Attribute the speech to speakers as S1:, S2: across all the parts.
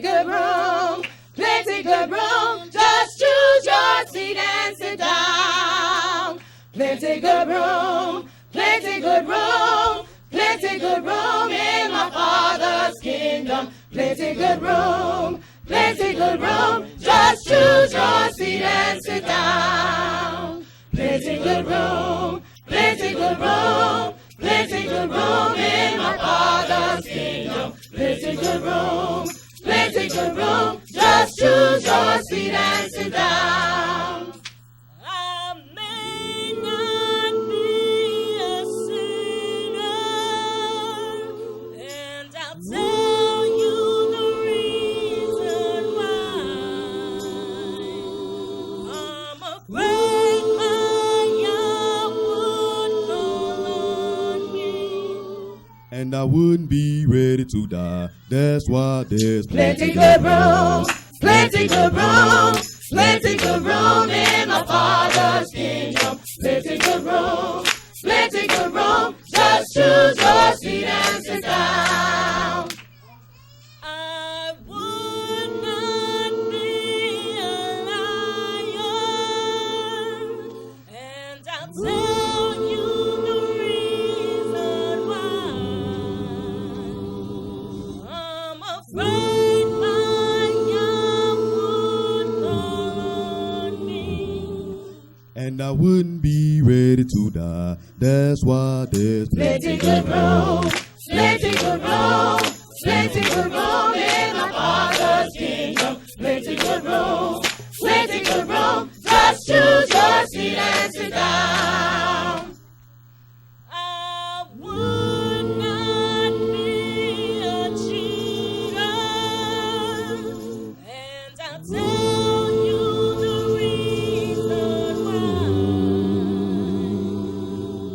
S1: good room, plenty good room. Just choose your seat and sit down. Plenty good room, plenty good room, plenty good room in my Father's kingdom. Plenty good room, plenty good room. Just choose your seat and sit down. Plenty good room, plenty good room, plenty good room in my Father's kingdom. Plenty good room, plenty good room. Just choose your seat and sit down.
S2: I may not be a sinner, and I'll tell you the reason why. I'm afraid my young would call on me.
S3: And I wouldn't be ready to die. That's why there's
S1: Plenty good room, plenty good room, plenty good room in my Father's kingdom. Plenty good room, plenty good room. Just choose your seat and sit down.
S2: I would not be a liar, and I'll tell you the reason why. I'm afraid my young would call on me.
S3: and I wouldn't be ready to die. That's why there's
S1: Plenty good room, plenty good room, plenty good room in my Father's kingdom. Plenty good room, plenty good room. Just choose your seat and sit down.
S2: I would not be a cheater, and I'll tell you the reason why.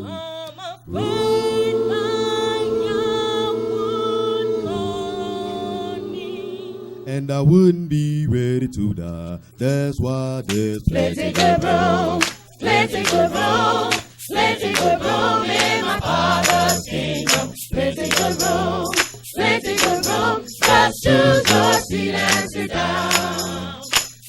S2: I'm afraid my young would call on me.
S3: and I wouldn't be ready to die. That's why there's
S1: Plenty good room, plenty good room, plenty good room in my Father's kingdom. Plenty good room, plenty good room. Just choose your seat and sit down.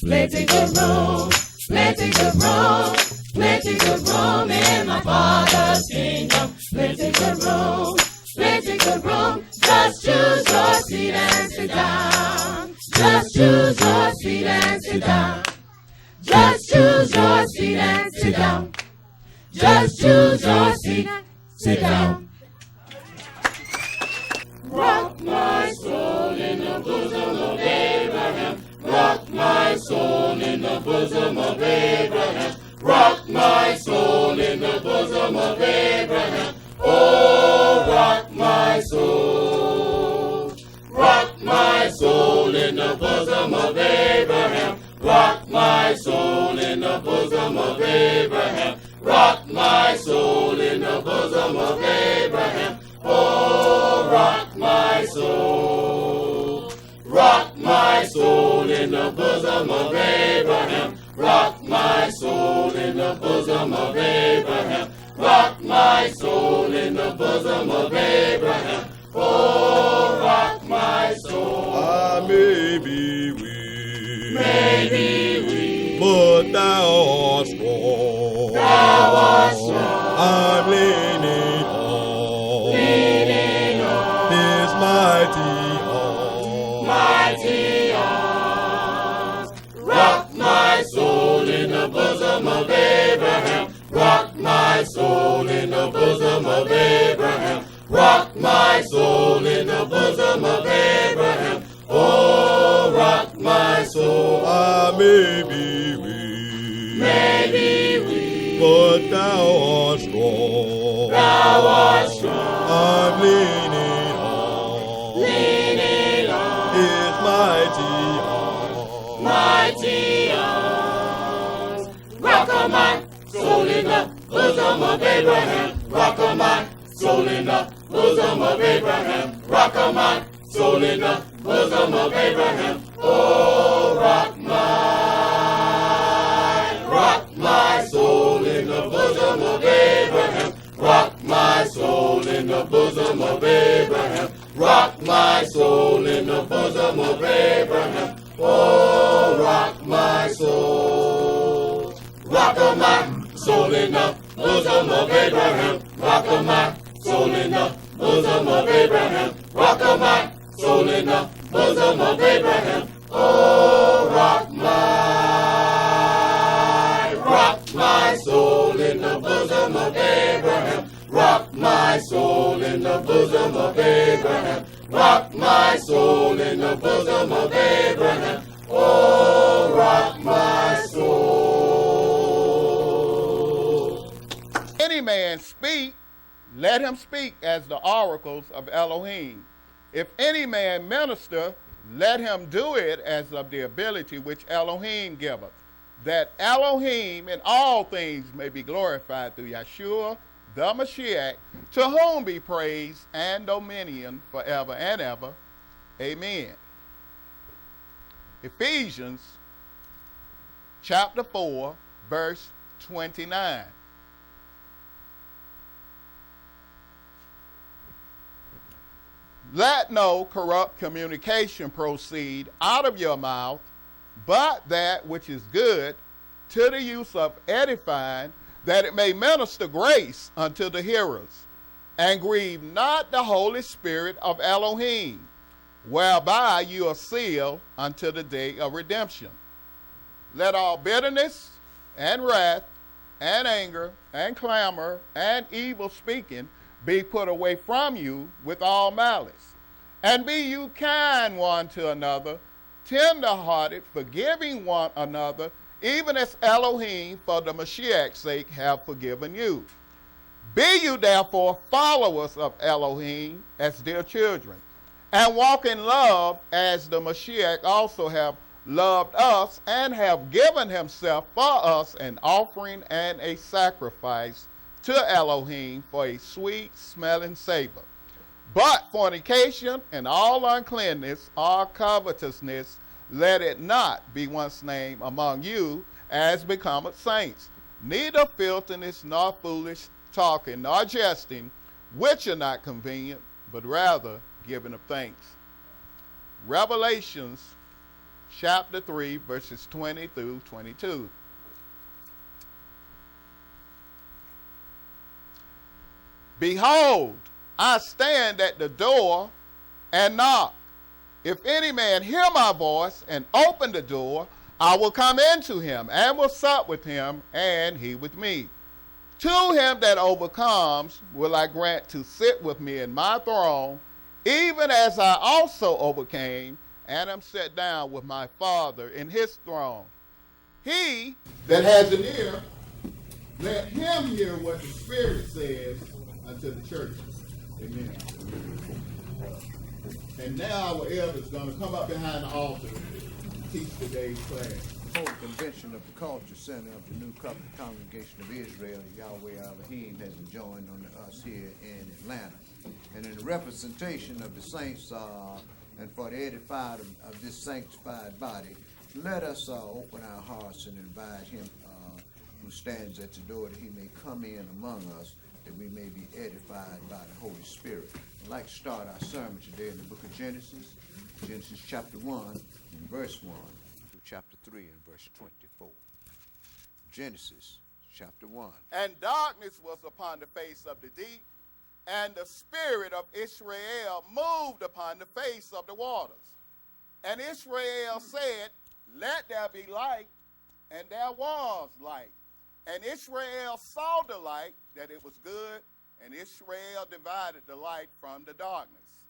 S1: Plenty good room, plenty good room, plenty good room in my Father's kingdom. Plenty good room, plenty good room. Just choose your seat and sit down. Just choose your seat and sit down. Just choose your seat and sit down. Just choose your seat and sit down. Rock my soul in the bosom of Abraham. Rock my soul in the bosom of Abraham. Rock my soul in the bosom of Abraham. Oh, rock my soul. Rock my soul in the bosom of Abraham. Rock my soul in the bosom of Abraham. Rock my soul in the bosom of Abraham. Oh, rock my soul. Rock my soul in the bosom of Abraham. Rock my soul in the bosom of Abraham. Rock my soul in the bosom of Abraham. Oh, rock my soul.
S3: I may be weak,
S1: Maybe we,
S3: but thou art strong.
S1: thou art strong.
S3: I'm leaning on His mighty arm.
S1: Mighty arms. Rock my soul in the bosom of Abraham. Rock my soul in the bosom of Abraham. Rock my soul in the bosom of Abraham. Oh, rock my soul.
S3: I may be weak,
S1: Maybe we,
S3: but thou art strong.
S1: thou art strong.
S3: I'm leaning on His mighty arm.
S1: Mighty arms. Rock my soul in the bosom of Abraham. Rock my soul in the bosom of Abraham. Rock my soul in the bosom of Abraham. Oh, rock my soul in the bosom of Abraham. Rock my soul in the bosom of Abraham. Rock my soul in the bosom of Abraham. bosom of Abraham. Rock my soul in the bosom of Abraham. Rock my soul in the bosom of Abraham. Oh, rock my soul.
S4: Any man speak, let him speak as the oracles of Elohim. If any man minister, let him do it as of the ability which Elohim giveth, that Elohim in all things may be glorified through Yeshua, the Mashiach, to whom be praise and dominion forever and ever. Amen. Ephesians chapter 4, verse 29. Let no corrupt communication proceed out of your mouth, but that which is good, to the use of edifying, that it may minister grace unto the hearers, and grieve not the Holy Spirit of Elohim, whereby you are sealed unto the day of redemption. Let all bitterness and wrath and anger and clamor and evil speaking be put away from you with all malice. And be you kind one to another, tender-hearted, forgiving one another, even as Elohim for the Mashiach's sake have forgiven you. Be you therefore followers of Elohim as dear children, and walk in love as the Mashiach also have loved us and have given himself for us an offering and a sacrifice to Elohim for a sweet smelling savor. But fornication and all uncleanness or covetousness, let it not be once named among you as becometh saints, neither filthiness nor foolish talking nor jesting, which are not convenient, but rather giving of thanks. Revelations chapter 3, verses 20 through 22. Behold, I stand at the door and knock. If any man hear my voice and open the door, I will come into him and will sup with him, and he with me. To him that overcomes will I grant to sit with me in my throne, even as I also overcame and am set down with my Father in his throne. He that has an ear, let him hear what the Spirit says unto the churches. Amen. And now our elders going to come up behind the altar and teach today's class.
S5: The Holy Convention of the Culture Center of the New Covenant Congregation of Israel, Yahweh Elohim, has enjoined on us here in Atlanta. And in the representation of the saints and for the edifying of this sanctified body, let us open our hearts and invite him who stands at the door, that he may come in among us, that we may be edified by the Holy Spirit. I'd like to start our sermon today in the book of Genesis, Genesis chapter 1 and verse 1 through chapter 3 and verse 24. Genesis chapter 1.
S4: And darkness was upon the face of the deep, and the Spirit of Israel moved upon the face of the waters. And Israel said, let there be light, and there was light. And Israel saw the light, that it was good, and Israel divided the light from the darkness.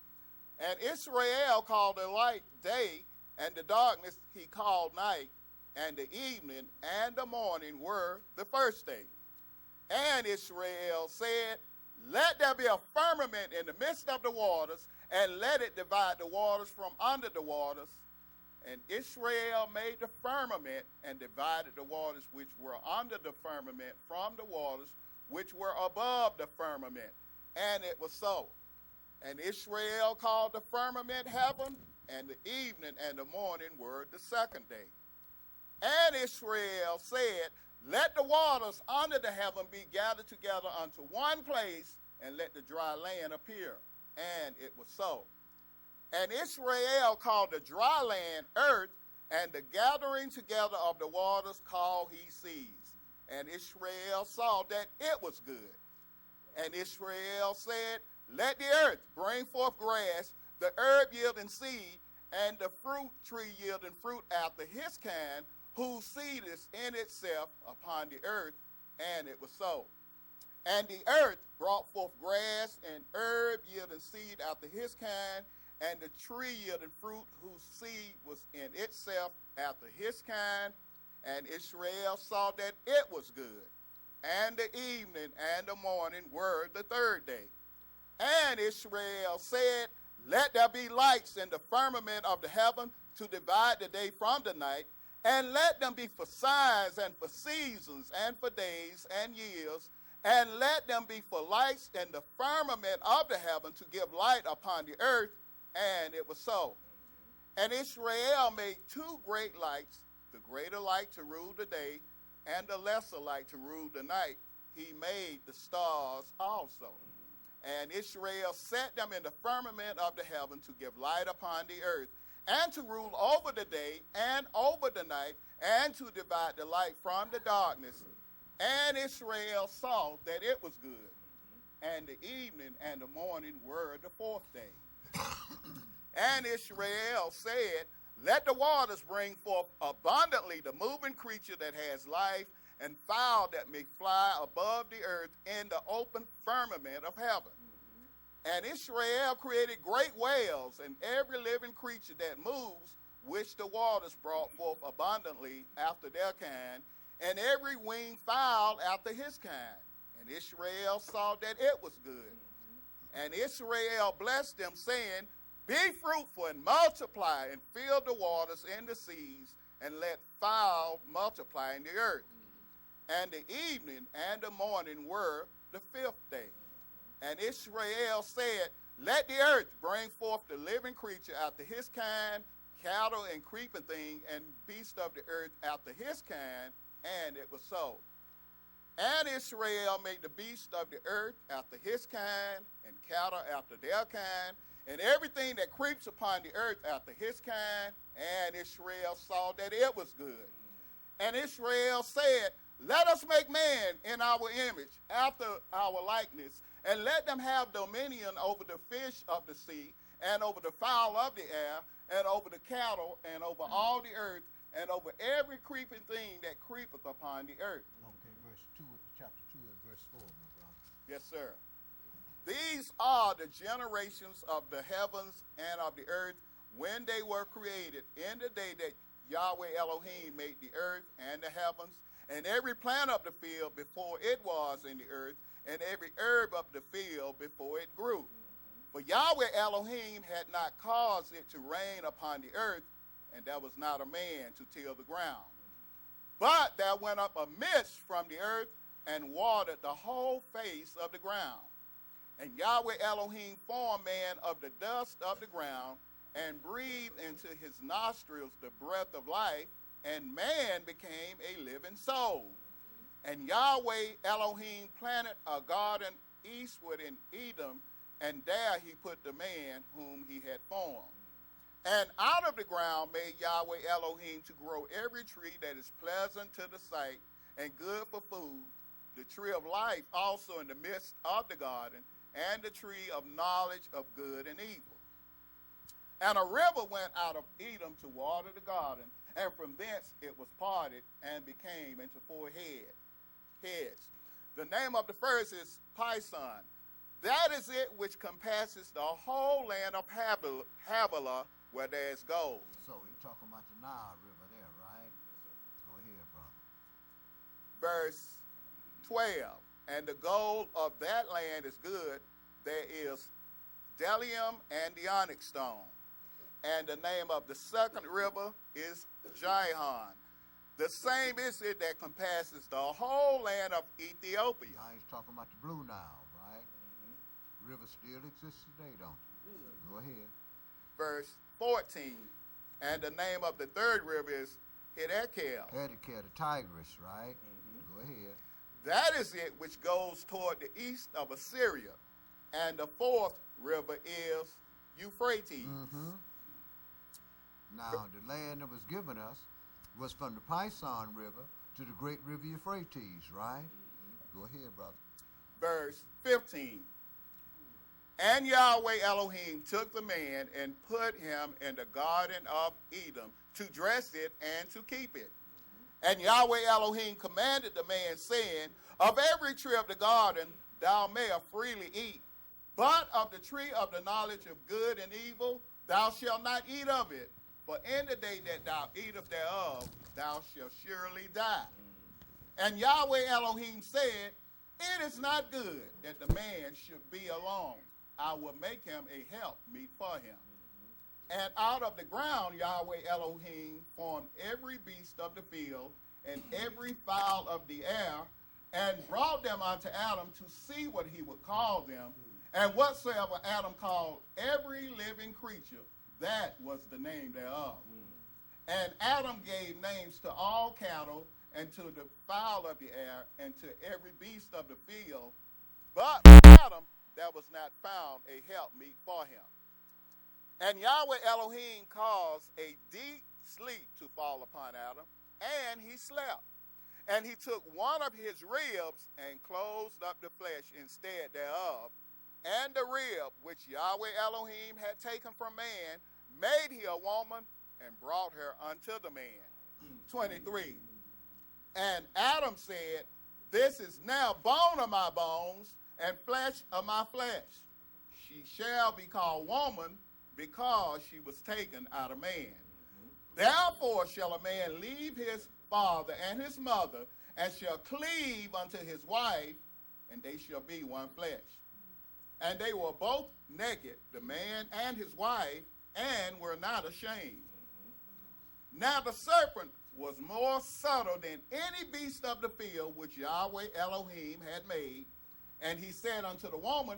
S4: And Israel called the light day, and the darkness he called night, and the evening and the morning were the first day. And Israel said, let there be a firmament in the midst of the waters, and let it divide the waters from under the waters. And Israel made the firmament and divided the waters which were under the firmament from the waters which were above the firmament. And it was so. And Israel called the firmament heaven, and the evening and the morning were the second day. And Israel said, let the waters under the heaven be gathered together unto one place, and let the dry land appear. And it was so. And Israel called the dry land earth, and the gathering together of the waters called he seas. And Israel saw that it was good. And Israel said, let the earth bring forth grass, the herb yielding seed, and the fruit tree yielding fruit after his kind, whose seed is in itself upon the earth. And it was so. And the earth brought forth grass and herb yielding seed after his kind, and the tree yielding fruit whose seed was in itself after his kind. And Israel saw that it was good. And the evening and the morning were the third day. And Israel said, let there be lights in the firmament of the heaven to divide the day from the night, and let them be for signs and for seasons and for days and years, and let them be for lights in the firmament of the heaven to give light upon the earth. And it was so. And Israel made two great lights, the greater light to rule the day, and the lesser light to rule the night. He made the stars also. And Israel set them in the firmament of the heaven to give light upon the earth, and to rule over the day and over the night, and to divide the light from the darkness. And Israel saw that it was good. And the evening and the morning were the fourth day. And Israel said, let the waters bring forth abundantly the moving creature that has life, and fowl that may fly above the earth in the open firmament of heaven. And Israel created great whales and every living creature that moves, which the waters brought forth abundantly after their kind, and every winged fowl after his kind. And Israel saw that it was good. And Israel blessed them, saying, be fruitful and multiply, and fill the waters in the seas, and let fowl multiply in the earth. And the evening and the morning were the fifth day. And Israel said, let the earth bring forth the living creature after his kind, cattle and creeping thing, and beast of the earth after his kind. And it was so. And Israel made the beast of the earth after his kind, and cattle after their kind, and everything that creeps upon the earth after his kind. And Israel saw that it was good. And Israel said, let us make man in our image, after our likeness, and let them have dominion over the fish of the sea, and over the fowl of the air, and over the cattle, and over all the earth, and over every creeping thing that creepeth upon the earth.
S5: Okay, verse 2, chapter 2 and verse 4, my brother.
S4: Yes, sir. These are the generations of the heavens and of the earth when they were created, in the day that Yahweh Elohim made the earth and the heavens, and every plant of the field before it was in the earth, and every herb of the field before it grew. For Yahweh Elohim had not caused it to rain upon the earth, and there was not a man to till the ground. But there went up a mist from the earth, and watered the whole face of the ground. And Yahweh Elohim formed man of the dust of the ground, and breathed into his nostrils the breath of life, and man became a living soul. And Yahweh Elohim planted a garden eastward in Edom, and there he put the man whom he had formed. And out of the ground made Yahweh Elohim to grow every tree that is pleasant to the sight and good for food, the tree of life also in the midst of the garden, and the tree of knowledge of good and evil. And a river went out of Edom to water the garden, and from thence it was parted and became into four heads. The name of the first is Pison. That is it which compasses the whole land of Havilah, where there is gold.
S5: So you're talking about the Nile River there, right? Go ahead, brother.
S4: Verse 12. And the gold of that land is good. There is bdellium and the onyx stone. And the name of the second river is Gihon. The same is it that compasses the whole land of Ethiopia.
S5: Now he's talking about the Blue Nile, right? River still exists today, don't it? Go ahead.
S4: Verse 14. And the name of the third river is Hiddekel.
S5: Hiddekel, the Tigris, right? Go ahead.
S4: That is it which goes toward the east of Assyria. And the fourth river is Euphrates.
S5: Now, the land that was given us was from the Pison River to the great river Euphrates, right? Go ahead, brother.
S4: Verse 15. And Yahweh Elohim took the man and put him in the garden of Edom to dress it and to keep it. And Yahweh Elohim commanded the man, saying, of every tree of the garden thou mayest freely eat, but of the tree of the knowledge of good and evil thou shalt not eat of it, for in the day that thou eatest thereof thou shalt surely die. And Yahweh Elohim said, it is not good that the man should be alone. I will make him a help meet for him. And out of the ground Yahweh Elohim formed every beast of the field and every fowl of the air, and brought them unto Adam to see what he would call them. And whatsoever Adam called every living creature, that was the name thereof. And Adam gave names to all cattle, and to the fowl of the air, and to every beast of the field. But for Adam there was not found a helpmeet for him. And Yahweh Elohim caused a deep sleep to fall upon Adam, and he slept. And he took one of his ribs and closed up the flesh instead thereof, and the rib which Yahweh Elohim had taken from man made he a woman, and brought her unto the man. 23. And Adam said, this is now bone of my bones, and flesh of my flesh. She shall be called woman, because she was taken out of man. Therefore shall a man leave his father and his mother, and shall cleave unto his wife, and they shall be one flesh. And they were both naked, the man and his wife, and were not ashamed. Now the serpent was more subtle than any beast of the field which Yahweh Elohim had made. And he said unto the woman,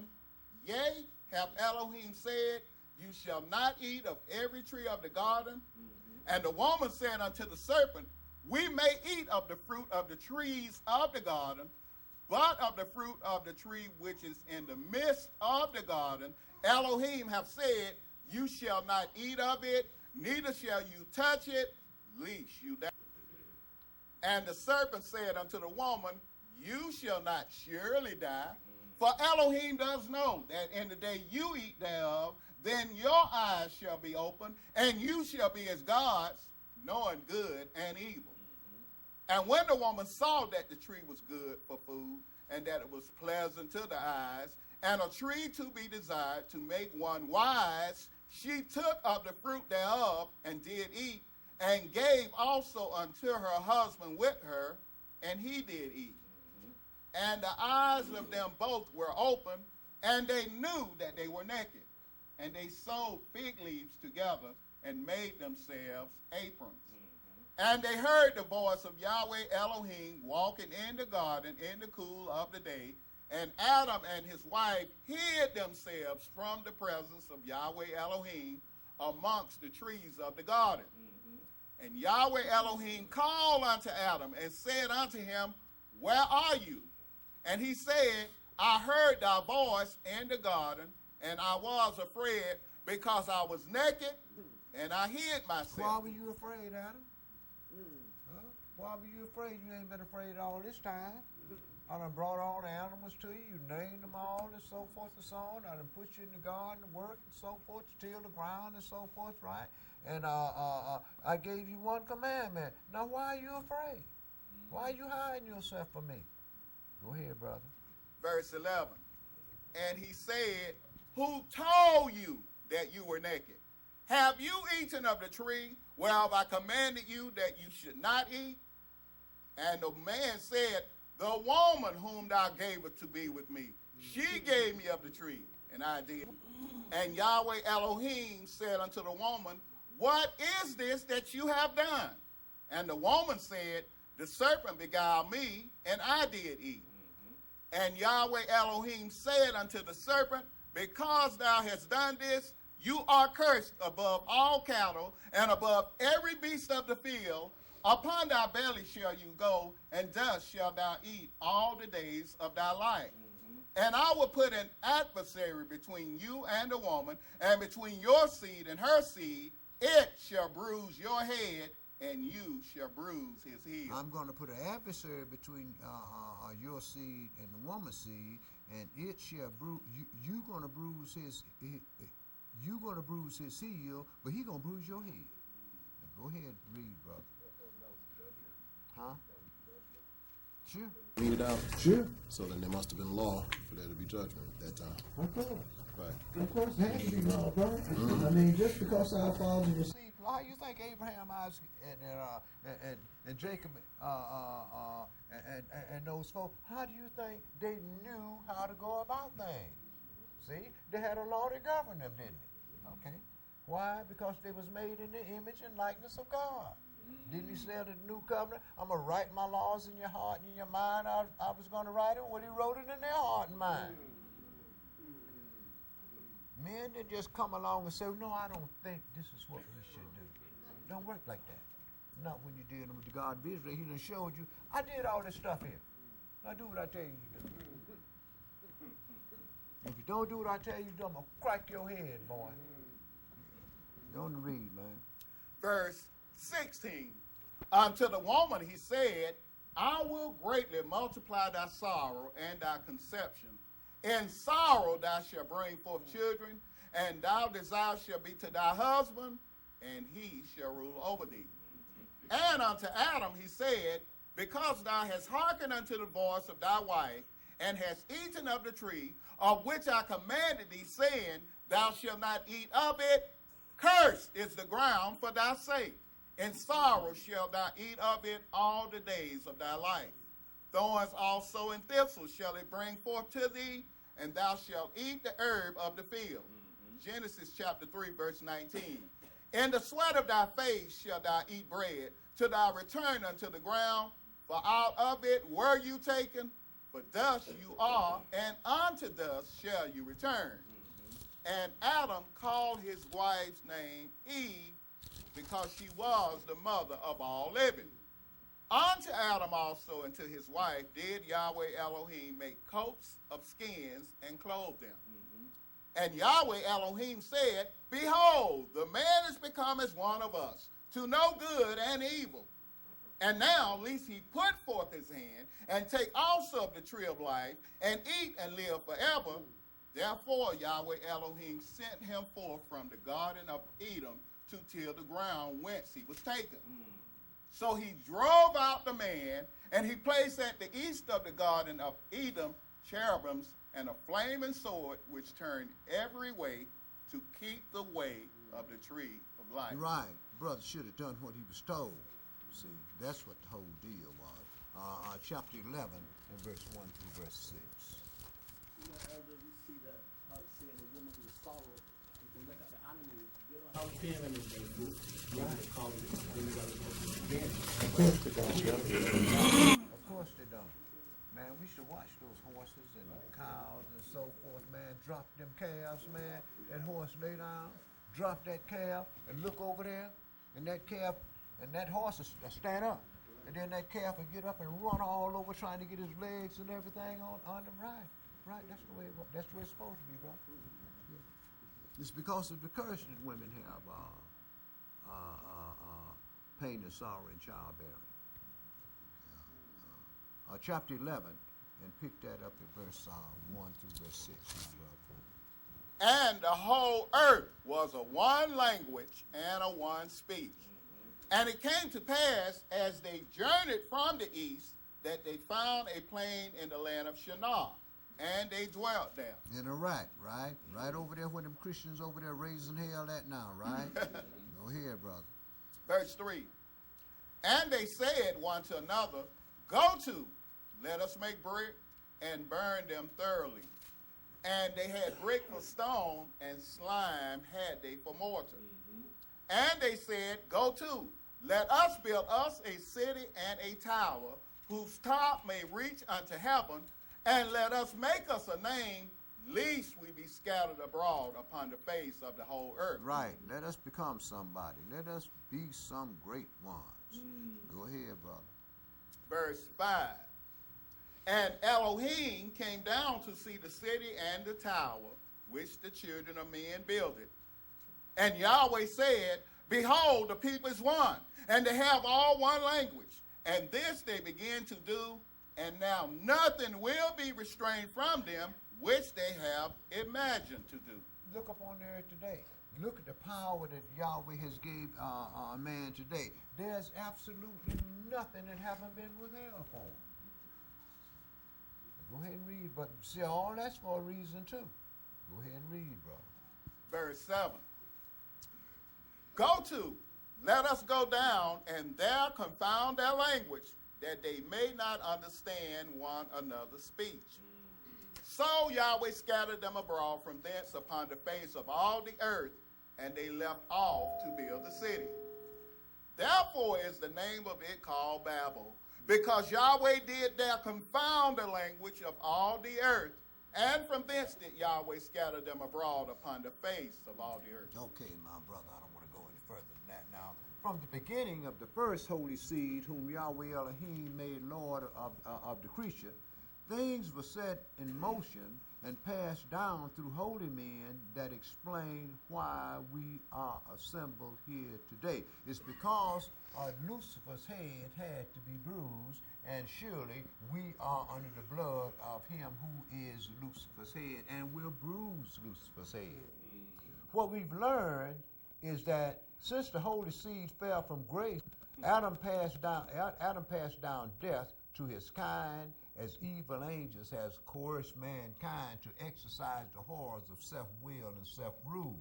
S4: yea, hath Elohim said, you shall not eat of every tree of the garden? And the woman said unto the serpent, we may eat of the fruit of the trees of the garden, but of the fruit of the tree which is in the midst of the garden, Elohim hath said, you shall not eat of it, neither shall you touch it, lest you die. And the serpent said unto the woman, you shall not surely die, for Elohim does know that in the day you eat thereof, then your eyes shall be opened, and you shall be as gods, knowing good and evil. And when the woman saw that the tree was good for food, and that it was pleasant to the eyes, and a tree to be desired to make one wise, she took of the fruit thereof, and did eat, and gave also unto her husband with her, and he did eat. And the eyes of them both were open, and they knew that they were naked. And they sewed fig leaves together, and made themselves aprons. And they heard the voice of Yahweh Elohim walking in the garden in the cool of the day. And Adam and his wife hid themselves from the presence of Yahweh Elohim amongst the trees of the garden. And Yahweh Elohim called unto Adam and said unto him, where are you? And he said, I heard thy voice in the garden, and I was afraid because I was naked, and I hid myself.
S5: Why were you afraid, Adam? Huh? Why were you afraid? You ain't been afraid all this time. I done brought all the animals to you. You named them all and so forth and so on. I done put you in the garden to work and so forth, to till the ground and so forth, right? And I gave you one commandment. Now why are you afraid? Why are you hiding yourself from me? Go ahead, brother.
S4: Verse 11. And he said, who told you that you were naked? Have you eaten of the tree whereof I commanded you that you should not eat? And the man said, the woman whom thou gavest to be with me, she gave me of the tree, and I did. And Yahweh Elohim said unto the woman, what is this that you have done? And the woman said, the serpent beguiled me, and I did eat. And Yahweh Elohim said unto the serpent, because thou hast done this, you are cursed above all cattle, and above every beast of the field. Upon thy belly shall you go, and dust shalt thou eat all the days of thy life. And I will put an adversary between you and the woman, and between your seed and her seed. It shall bruise your head, and you shall bruise his heel.
S5: I'm going to put an adversary between your seed and the woman's seed, and it shall bruise. You're going to bruise his. You're going to bruise his heel, but he's going to bruise your head. Now go ahead and read, brother. Huh? Sure.
S6: meted out.
S7: Sure.
S6: So then there must have been law for there to be judgment at that time.
S7: Of course.
S6: Right.
S7: Of course, it has to be law, bro. I mean, just because our fathers were
S5: See, how you think Abraham, Isaac, and Jacob, and those folks, how do you think they knew how to go about things? See, they had a law to govern them, didn't they? Okay. Why? Because they was made in the image and likeness of God. Didn't he say in the new covenant, I'm going to write my laws in your heart and in your mind? I was going to write it when he wrote it in their heart and mind. Men didn't just come along and say, no, I don't think this is what we should do. Don't work like that. Not when you're dealing with the God of Israel. He done showed you, I did all this stuff here. Now do what I tell you to do. If you don't do what I tell you to do, I'm going to crack your head, boy. Go on to read, man.
S4: Verse 16. Unto the woman he said, I will greatly multiply thy sorrow and thy conception. In sorrow thou shalt bring forth children, and thy desire shall be to thy husband, and he shall rule over thee. And unto Adam he said, because thou hast hearkened unto the voice of thy wife, and hast eaten of the tree, of which I commanded thee, saying, thou shalt not eat of it, cursed is the ground for thy sake. In sorrow shalt thou eat of it all the days of thy life. Thorns also and thistles shall it bring forth to thee, and thou shalt eat the herb of the field. Genesis chapter 3, verse 19. In the sweat of thy face shalt thou eat bread, till thou return unto the ground, for out of it were you taken, for dust you are, and unto dust shall you return. And Adam called his wife's name Eve, because she was the mother of all living. Unto Adam also and to his wife did Yahweh Elohim make coats of skins and clothe them. And Yahweh Elohim said, behold, the man is become as one of us, to know good and evil. And now, lest he put forth his hand, and take also of the tree of life, and eat and live forever. Therefore Yahweh Elohim sent him forth from the garden of Edom to till the ground whence he was taken. So he drove out the man, and he placed at the east of the garden of Edom cherubims and a flaming sword which turned every way to keep the way of the tree of life.
S5: Right. Brother should have done what he was told. See, that's what the whole deal was. Chapter 11 and verse 1 through verse 6.
S8: You know, Elder, we see that how it's saying a woman who is sorrow, you can look at the animals, they don't have feeling in their book. Right. They call it, they got to go to the bed.
S7: Of course they don't.
S5: Of course they don't. Man, we should watch those horses and cows and so forth, man. Drop them calves, man. That horse lay down, drop that calf, and look over there, and that calf, and that horse will stand up. And then that calf will get up and run all over trying to get his legs and everything on them. Right. That's the way it's supposed to be, bro. It's because of the curse that women have, pain and sorrow in childbearing. Chapter 11, and pick that up at verse 1 through verse 6.
S4: And the whole earth was a one language and a one speech. And it came to pass, as they journeyed from the east, that they found a plain in the land of Shinar, and they dwelt there.
S5: In Iraq, right? Right over there where them Christians over there raising hell at now, right? Go ahead, brother.
S4: Verse 3. And they said one to another, go to, let us make brick and burn them thoroughly. And they had brick for stone, and slime had they for mortar. And they said, go to, let us build us a city and a tower, whose top may reach unto heaven, and let us make us a name, lest we be scattered abroad upon the face of the whole earth.
S5: Right. Let us become somebody. Let us be some great ones. Go ahead, brother.
S4: Verse 5. And Elohim came down to see the city and the tower, which the children of men builded. And Yahweh said, behold, the people is one, and they have all one language. And this they begin to do, and now nothing will be restrained from them, which they have imagined to do.
S5: Look up on there today. Look at the power that Yahweh has gave man today. There's absolutely nothing that haven't been withheld for him. Go ahead and read, but see, all that's for a reason too. Go ahead and read, brother.
S4: Verse 7. Let us go down, and there confound their language, that they may not understand one another's speech. So Yahweh scattered them abroad from thence upon the face of all the earth, and they left off to build the city. Therefore is the name of it called Babel, because Yahweh did there confound the language of all the earth, and from thence did Yahweh scatter them abroad upon the face of all the earth.
S5: Okay, my brother, I don't want to go any further than that now. From the beginning of the first holy seed, whom Yahweh Elohim made Lord of the creature, things were set in motion and passed down through holy men that explain why we are assembled here today. It's because Lucifer's head had to be bruised, and surely we are under the blood of him who is Lucifer's head, and will bruise Lucifer's head. What we've learned is that since the holy seed fell from grace, Adam passed down death to his kind, as evil angels has coerced mankind to exercise the horrors of self-will and self-rule.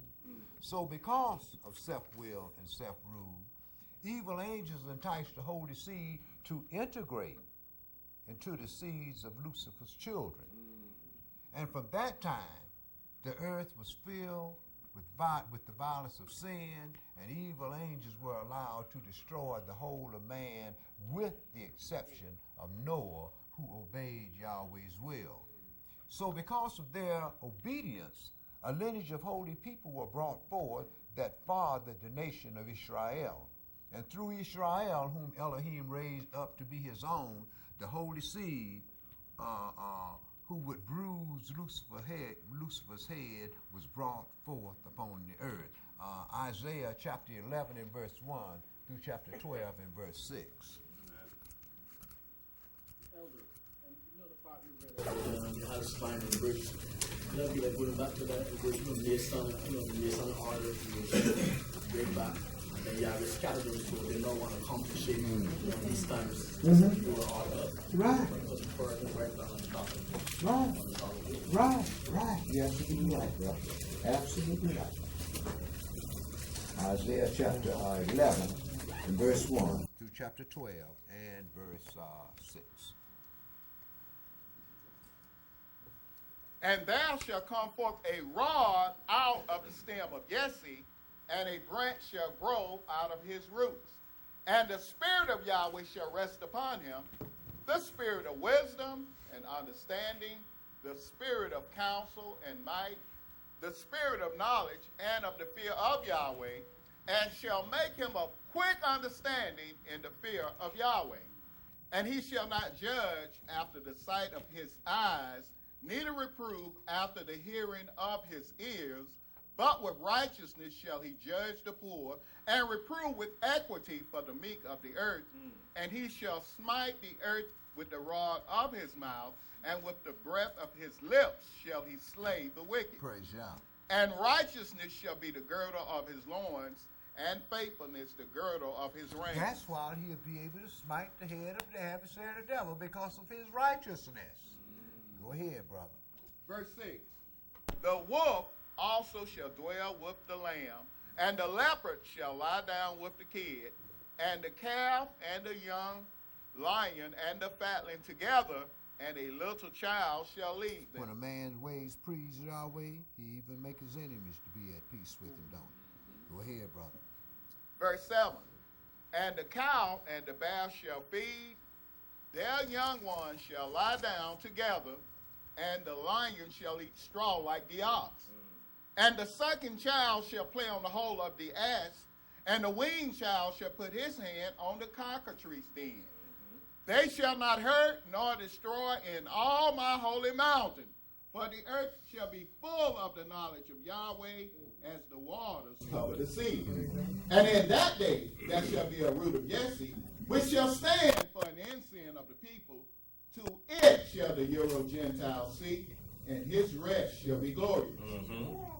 S5: So because of self-will and self-rule, evil angels enticed the holy seed to integrate into the seeds of Lucifer's children. And from that time, the earth was filled with the violence of sin, and evil angels were allowed to destroy the whole of man, with the exception of Noah, who obeyed Yahweh's will. So because of their obedience, a lineage of holy people were brought forth that fathered the nation of Israel. And through Israel, whom Elohim raised up to be his own, the holy seed, who would bruise Lucifer's head, was brought forth upon the earth. Isaiah chapter 11 and verse 1 through chapter 12 and verse 6.
S8: Elder, and you know the part we read, you have spine and bridge. You know, be like going back to that, because their son order to bring back. And then you have this category, so they don't want to accomplish it. These times, you were all up.
S7: Right.
S8: Right.
S7: Right. You're absolutely right, bro. Absolutely right.
S5: Isaiah chapter 11 and verse 1 through chapter 12 and verse 6.
S4: And there shall come forth a rod out of the stem of Jesse, and a branch shall grow out of his roots. And the Spirit of Yahweh shall rest upon him, the Spirit of wisdom and understanding, the Spirit of counsel and might, the Spirit of knowledge and of the fear of Yahweh, and shall make him of quick understanding in the fear of Yahweh. And he shall not judge after the sight of his eyes, neither reprove after the hearing of his ears, but with righteousness shall he judge the poor, and reprove with equity for the meek of the earth. And he shall smite the earth with the rod of his mouth, and with the breath of his lips shall he slay the wicked.
S5: Praise Yah.
S4: And righteousness shall be the girdle of his loins, and faithfulness the girdle of his reins.
S5: That's why he'll be able to smite the head of the adversary of the devil, because of his righteousness. Go ahead, brother.
S4: Verse 6. The wolf also shall dwell with the lamb, and the leopard shall lie down with the kid, and the calf and the young lion and the fatling together, and a little child shall lead them.
S5: When a man's ways please Yahweh, he even make his enemies to be at peace with him, don't he? Go ahead, brother.
S4: Verse 7. And the cow and the bear shall feed, their young ones shall lie down together, and the lion shall eat straw like the ox. And the sucking child shall play on the hole of the ass, and the weaned child shall put his hand on the cockatrice den. They shall not hurt nor destroy in all my holy mountain, for the earth shall be full of the knowledge of Yahweh as the waters cover the sea. And in that day there shall be a root of Jesse, which shall stand for an ensign of the people. To it shall the Euro-Gentile seek, and his rest shall be glorious.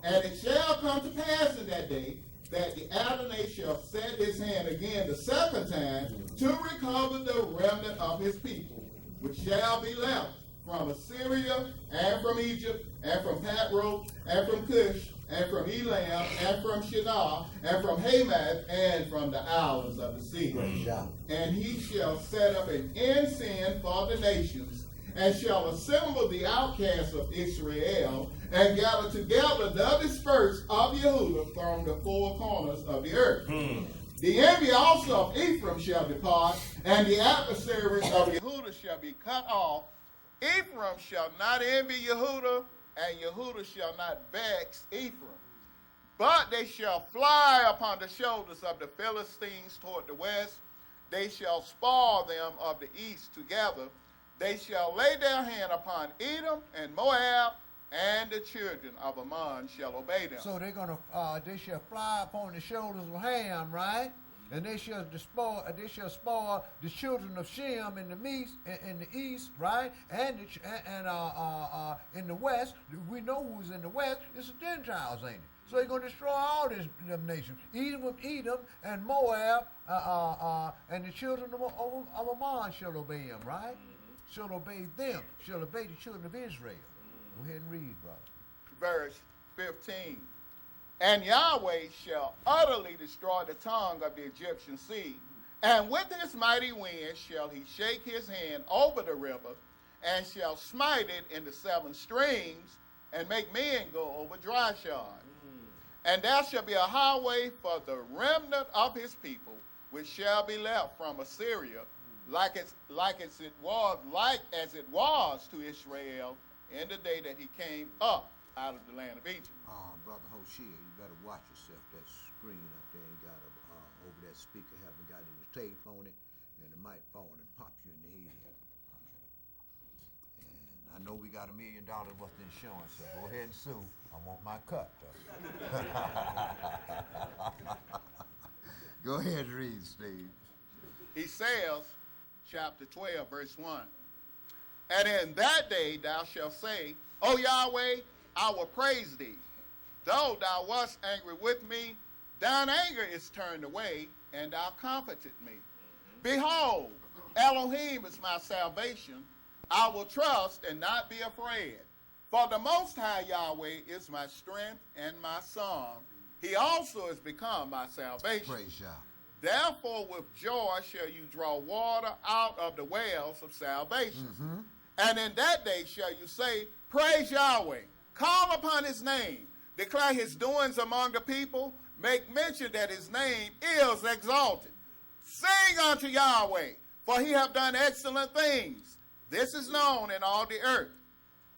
S4: And it shall come to pass in that day that the Adonai shall set his hand again the second time to recover the remnant of his people, which shall be left, from Assyria, and from Egypt, and from Patros, and from Cush, and from Elam, and from Shinar, and from Hamath, and from the islands of the sea. And he shall set up an ensign for the nations, and shall assemble the outcasts of Israel, and gather together the dispersed of Yehudah from the four corners of the earth. The envy also of Ephraim shall depart, and the adversaries of Yehudah shall be cut off. Ephraim shall not envy Yehudah, and Yehudah shall not vex Ephraim. But they shall fly upon the shoulders of the Philistines toward the west. They shall spoil them of the east together. They shall lay their hand upon Edom and Moab, and the children of Ammon shall obey them.
S5: So they shall fly upon the shoulders of Ham, right? And they shall spoil the children of Shem in the east, right? And in the west, we know who's in the west. It's the Gentiles, ain't it? So they're going to destroy all them nations. Edom and Moab, and the children of Ammon shall obey him, right? Shall obey them. Shall obey the children of Israel. Go ahead and read, brother.
S4: Verse 15. And Yahweh shall utterly destroy the tongue of the Egyptian sea, and with his mighty wind shall he shake his hand over the river, and shall smite it in the seven streams, and make men go over dry shod. And there shall be a highway for the remnant of his people, which shall be left from Assyria, like as it was to Israel in the day that he came up out of the land of Egypt.
S5: Brother Hoshea, you better watch yourself. That screen up there ain't got over that speaker haven't got any tape on it, and it might fall and pop you in the head. And I know we got $1 million worth of insurance, so go ahead and sue. I want my cut, though. Go ahead and read, Steve.
S4: He says, chapter 12, verse 1. And in that day thou shalt say, O Yahweh, I will praise thee. Though thou wast angry with me, thine anger is turned away, and thou comforted me. Behold, Elohim is my salvation. I will trust and not be afraid. For the Most High Yahweh is my strength and my song. He also is become my salvation.
S5: Praise Yah.
S4: Therefore with joy shall you draw water out of the wells of salvation. And in that day shall you say, praise Yahweh, call upon his name, declare his doings among the people, make mention that his name is exalted. Sing unto Yahweh, for he hath done excellent things. This is known in all the earth.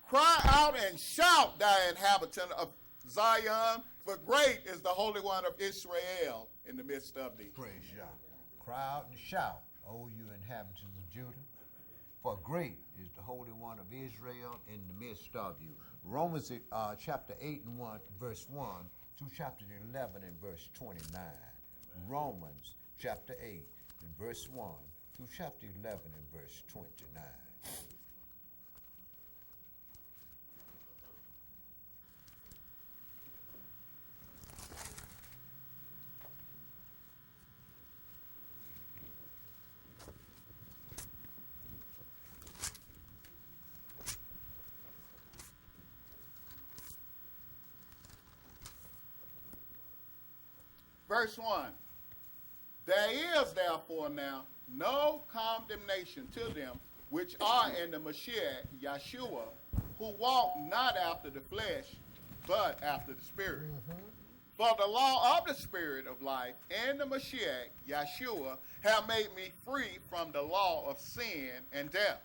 S4: Cry out and shout, thou inhabitant of Zion, for great is the Holy One of Israel in the midst of thee.
S5: Praise Yah. Cry out and shout, O you inhabitants of Judah, for great is the Holy One of Israel in the midst of you. Romans chapter 8 and 1, verse 1 to chapter 11 and verse 29. Romans chapter 8 and verse 1 to chapter 11 and verse 29.
S4: Verse 1. There is therefore now no condemnation to them which are in the Mashiach, Yeshua, who walk not after the flesh, but after the Spirit. For the law of the Spirit of life in the Mashiach, Yeshua, have made me free from the law of sin and death.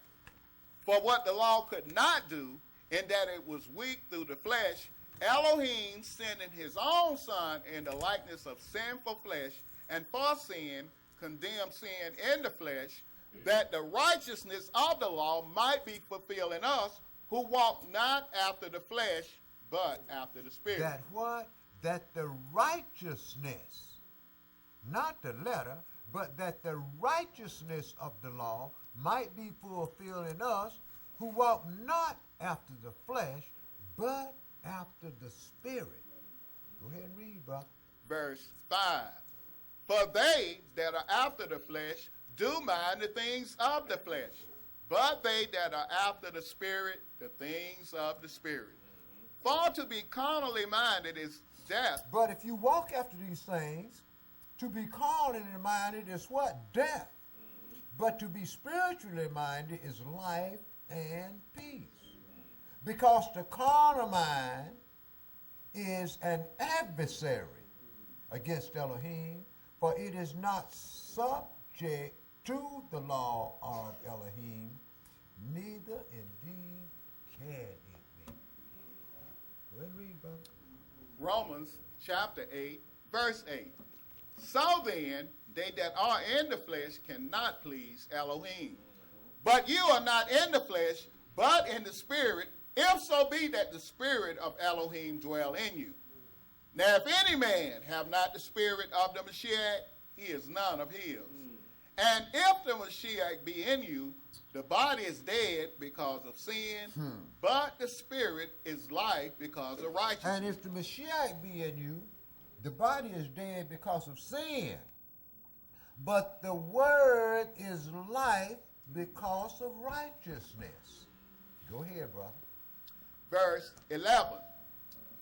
S4: For what the law could not do, in that it was weak through the flesh, Elohim sending his own Son in the likeness of sinful flesh, and for sin, condemned sin in the flesh, that the righteousness of the law might be fulfilled in us, who walk not after the flesh, but after the Spirit.
S5: That what? That the righteousness, not the letter, but that the righteousness of the law might be fulfilled in us, who walk not after the flesh, but after the Spirit. Go ahead and read, brother.
S4: Verse 5. For they that are after the flesh do mind the things of the flesh, but they that are after the Spirit, the things of the Spirit. For to be carnally minded is death.
S5: But if you walk after these things, to be carnally minded is what? Death. But to be spiritually minded is life and peace. Because the carnal mind is an adversary against Elohim, for it is not subject to the law of Elohim, neither indeed can it be. Go ahead and read, brother.
S4: Romans chapter 8, verse 8. So then, they that are in the flesh cannot please Elohim. But you are not in the flesh, but in the Spirit, if so be that the Spirit of Elohim dwell in you. Now, if any man have not the Spirit of the Mashiach, he is none of his. And if the Mashiach be in you, the body is dead because of sin, but the Spirit is life because of righteousness.
S5: And if the Mashiach be in you, the body is dead because of sin, but the word is life because of righteousness. Go ahead, brother.
S4: Verse 11.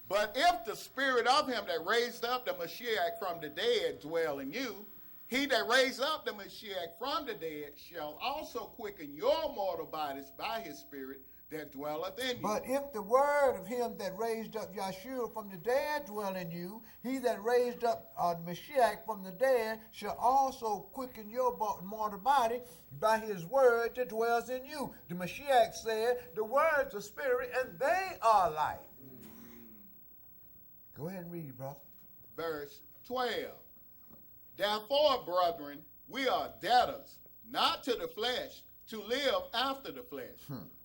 S4: But if the Spirit of him that raised up the Mashiach from the dead dwell in you, he that raised up the Mashiach from the dead shall also quicken your mortal bodies by his Spirit that dwelleth in you.
S5: But if the word of him that raised up Yeshua from the dead dwell in you, he that raised up Mashiach from the dead shall also quicken your mortal body by his word that dwells in you. The Mashiach said, the words are spirit and they are life. Go ahead and read, brother.
S4: Verse 12. Therefore, brethren, we are debtors, not to the flesh, to live after the flesh.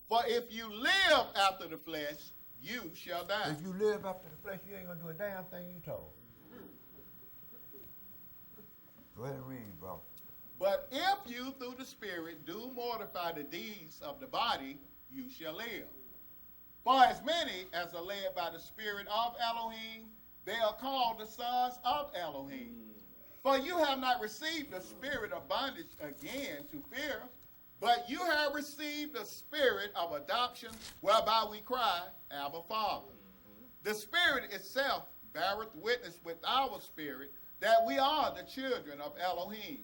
S4: For if you live after the flesh, you shall die.
S5: If you live after the flesh, you ain't going to do a damn thing you told. Go ahead and read, bro.
S4: But if you through the Spirit do mortify the deeds of the body, you shall live. For as many as are led by the Spirit of Elohim, they are called the sons of Elohim. For you have not received the spirit of bondage again to fear, but you have received the spirit of adoption, whereby we cry, Abba, Father. The Spirit itself beareth witness with our spirit that we are the children of Elohim.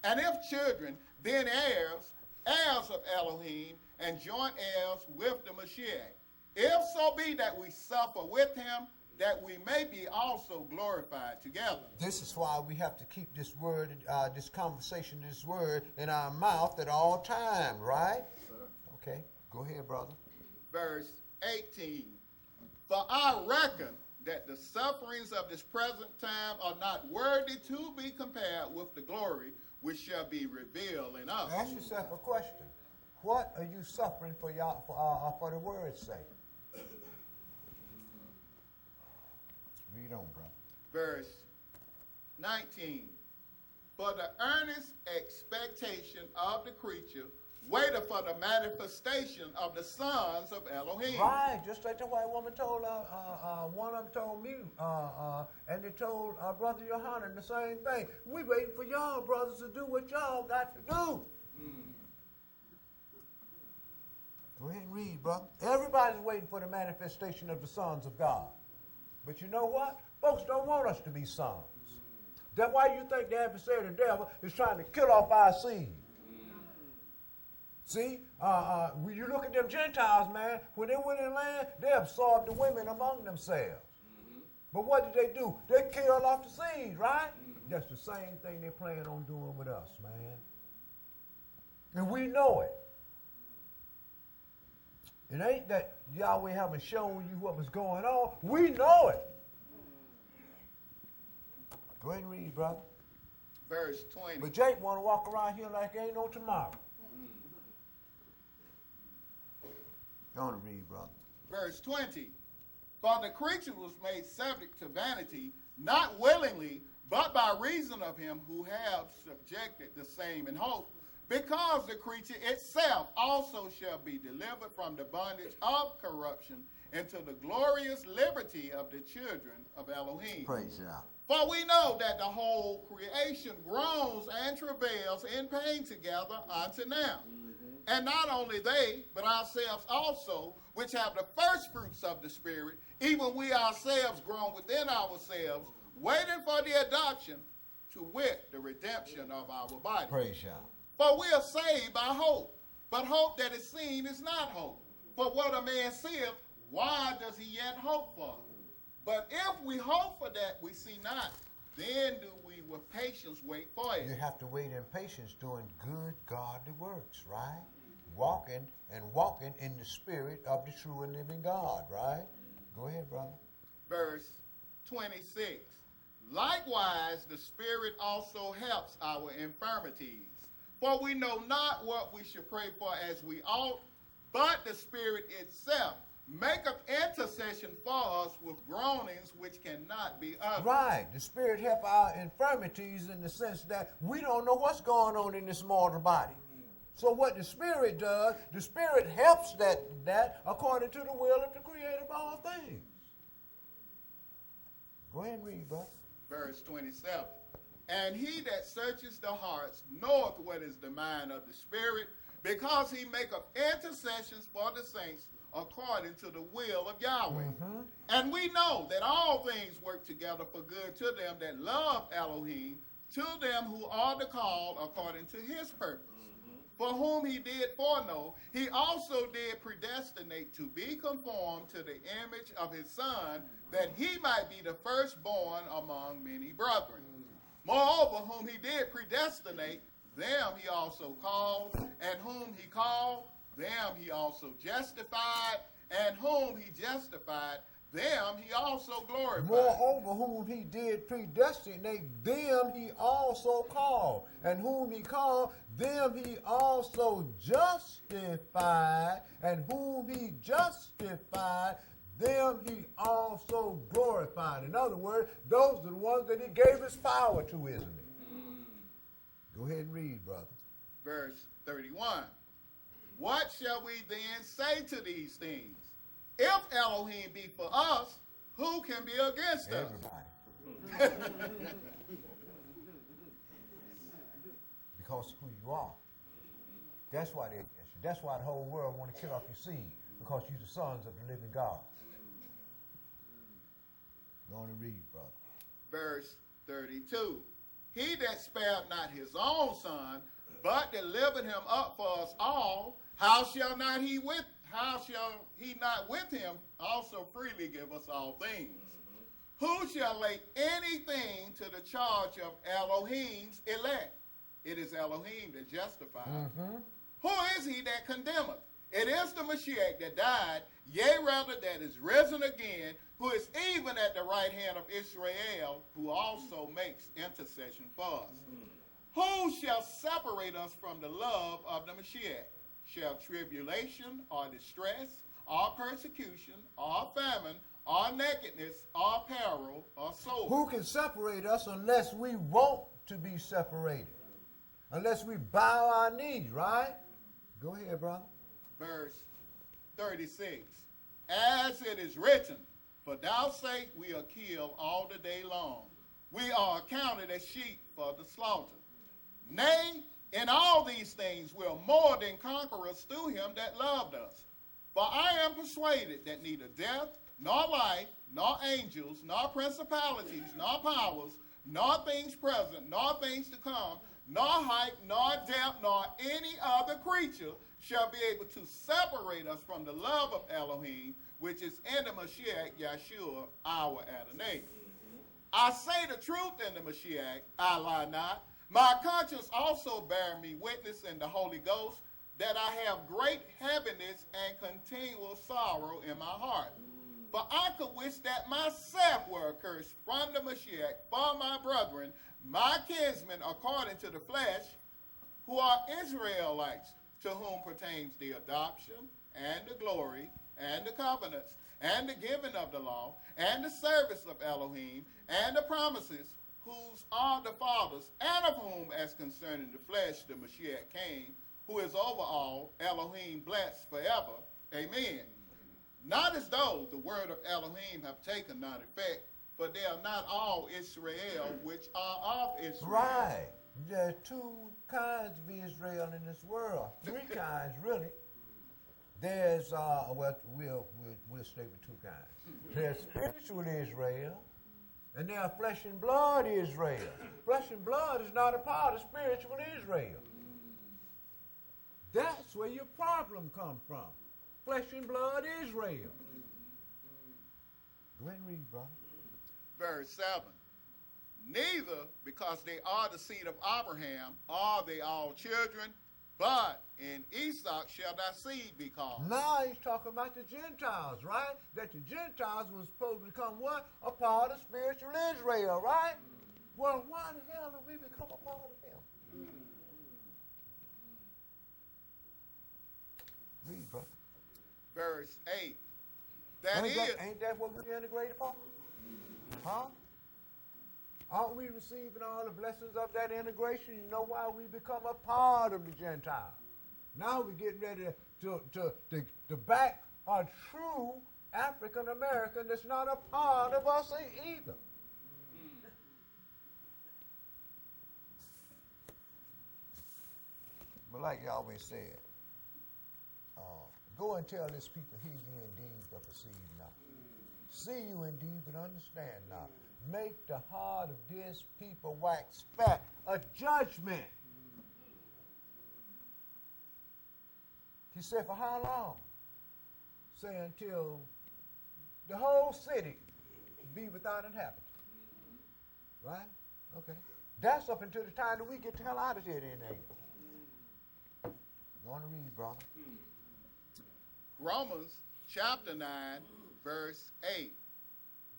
S4: And if children, then heirs, heirs of Elohim, and joint heirs with the Mashiach. If so be that we suffer with him, that we may be also glorified together.
S5: This is why we have to keep this word, this conversation, this word in our mouth at all times, right? Okay, go ahead, brother.
S4: Verse 18. For I reckon that the sufferings of this present time are not worthy to be compared with the glory which shall be revealed in us.
S5: Ask yourself a question. What are you suffering for, for the word's sake? Read on, bro.
S4: Verse 19. For the earnest expectation of the creature waiteth for the manifestation of the sons of Elohim.
S5: Right, just like the white woman told, one of them told me, and they told Brother Yohanan the same thing. We waiting for y'all brothers to do what y'all got to do. Go ahead and read, brother. Everybody's waiting for the manifestation of the sons of God. But you know what? Folks don't want us to be sons. That's why you think the adversary, the devil, is trying to kill off our seed. See, when you look at them Gentiles, man, when they went in land, they absorbed the women among themselves. But what did they do? They killed off the seed, right? That's the same thing they plan on doing with us, man. And we know it. It ain't that Yahweh haven't shown you what was going on. We know it. Go ahead and read, brother.
S4: Verse 20.
S5: But Jake want to walk around here like ain't no tomorrow. Go on and read, brother.
S4: Verse 20. For the creature was made subject to vanity, not willingly, but by reason of him who have subjected the same in hope, because the creature itself also shall be delivered from the bondage of corruption into the glorious liberty of the children of Elohim.
S5: Praise God.
S4: For we know that the whole creation groans and travails in pain together unto now. And not only they, but ourselves also, which have the first fruits of the Spirit, even we ourselves grown within ourselves, waiting for the adoption, to wit, the redemption of our body.
S5: Praise God.
S4: For we are saved by hope. But hope that is seen is not hope. For what a man seeth, why does he yet hope for? But if we hope for that we see not, then do we with patience wait for
S5: You
S4: it.
S5: have to wait in patience doing good, godly works, right? Walking in the spirit of the true and living God, right? Go ahead, brother.
S4: Verse 26. Likewise, the Spirit also helps our infirmities. For we know not what we should pray for as we ought, but the Spirit itself maketh intercession for us with groanings which cannot be uttered.
S5: Right. The Spirit help our infirmities in the sense that we don't know what's going on in this mortal body. So what the Spirit does, the Spirit helps that according to the will of the Creator of all things. Go ahead and read, brother.
S4: Verse 27. And he that searches the hearts knoweth what is the mind of the Spirit, because he maketh intercessions for the saints according to the will of Yahweh. And we know that all things work together for good to them that love Elohim, to them who are the called according to his purpose. For whom he did foreknow, he also did predestinate to be conformed to the image of his Son, that he might be the firstborn among many brethren. Moreover, whom he did predestinate, them he also called, and whom he called, them he also justified, and whom he justified, them he also glorified.
S5: Moreover, whom he did predestinate, them he also called. And whom he called, them he also justified. And whom he justified, them he also glorified. In other words, those are the ones that he gave his power to, isn't it? Go ahead and read, brother.
S4: Verse 31. What shall we then say to these things? If Elohim be for us, who can be against us?
S5: Everybody. Because of who you are. That's why they're against you. That's why the whole world want to kill off your seed. Because you're the sons of the living God. Go on and read, brother.
S4: Verse 32. He that spared not his own son, but delivered him up for us all, how shall he not with him also freely give us all things? Who shall lay anything to the charge of Elohim's elect? It is Elohim that justifies. Who is he that condemneth? It is the Mashiach that died, yea, rather that is risen again, who is even at the right hand of Israel, who also makes intercession for us. Who shall separate us from the love of the Mashiach? Shall tribulation, or distress, or persecution, or famine, or nakedness, or peril, or sword?
S5: Who can separate us unless we want to be separated? Unless we bow our knees, right? Go ahead, brother.
S4: Verse 36. As it is written, for thy sake we are killed all the day long. We are accounted as sheep for the slaughter. Nay, in all these things we are more than conquerors through him that loved us. For I am persuaded that neither death, nor life, nor angels, nor principalities, nor powers, nor things present, nor things to come, nor height, nor depth, nor any other creature shall be able to separate us from the love of Elohim, which is in the Mashiach Yeshua, our Adonai. I say the truth in the Mashiach, I lie not. My conscience also bear me witness in the Holy Ghost that I have great heaviness and continual sorrow in my heart. For I could wish that myself were accursed from the Mashiach for my brethren, my kinsmen according to the flesh, who are Israelites, to whom pertains the adoption, and the glory, and the covenants, and the giving of the law, and the service of Elohim, and the promises, whose are the fathers, and of whom, as concerning the flesh, the Mashiach came, who is over all, Elohim blessed forever. Amen. Not as though the word of Elohim have taken not effect, for they are not all Israel which are of Israel.
S5: Right. There are two kinds of Israel in this world. 3 kinds, really. There's, well, we'll stay with 2 kinds. There's spiritual Israel, and there's flesh and blood Israel. Flesh and blood is not a part of spiritual Israel. That's where your problem comes from. Flesh and blood Israel. Go ahead and read, brother.
S4: Verse 7. Neither, because they are the seed of Abraham, are they all children, but in Esau shall thy seed be called.
S5: Now he's talking about the Gentiles, right? That the Gentiles was supposed to become what? A part of spiritual Israel, right? Well, why the hell did we become a part of them? Read, brother.
S4: Verse 8.
S5: Ain't that what we integrated for? Huh? Aren't we receiving all the blessings of that integration? You know why we become a part of the Gentile. Now we're getting ready to back a true African American that's not a part of us either. But like you always said, go and tell this people, hear you indeed, but perceive not. See you indeed, but understand not. Make the heart of this people wax fat. A judgment. He said, for how long? Say until the whole city be without inhabitant. Right? Okay. That's up until the time that we get the hell out of here then, ain't it? Go on and read, brother.
S4: Romans chapter 9, verse 8.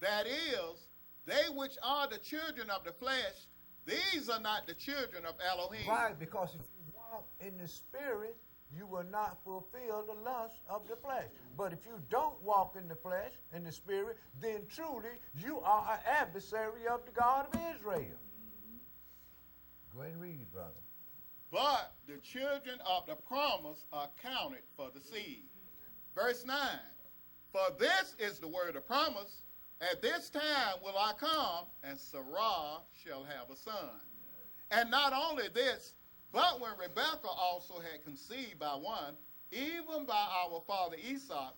S4: That is, they which are the children of the flesh, these are not the children of Elohim.
S5: Right, because if you walk in the spirit, you will not fulfill the lust of the flesh. But if you don't walk in the flesh, in the spirit, then truly you are an adversary of the God of Israel. Go ahead and read, brother.
S4: But the children of the promise are counted for the seed. Verse 9. For this is the word of promise. At this time will I come, and Sarah shall have a son. And not only this, but when Rebekah also had conceived by one, even by our father Esau,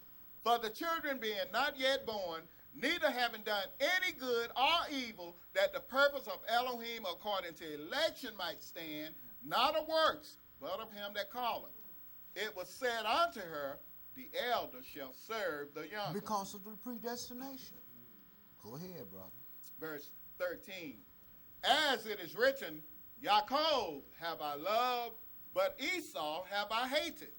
S4: for the children being not yet born, neither having done any good or evil, that the purpose of Elohim according to election might stand, not of works, but of him that calleth. It was said unto her, the elder shall serve the younger.
S5: Because of the predestination. Go ahead, brother.
S4: Verse 13. As it is written, Jacob have I loved, but Esau have I hated.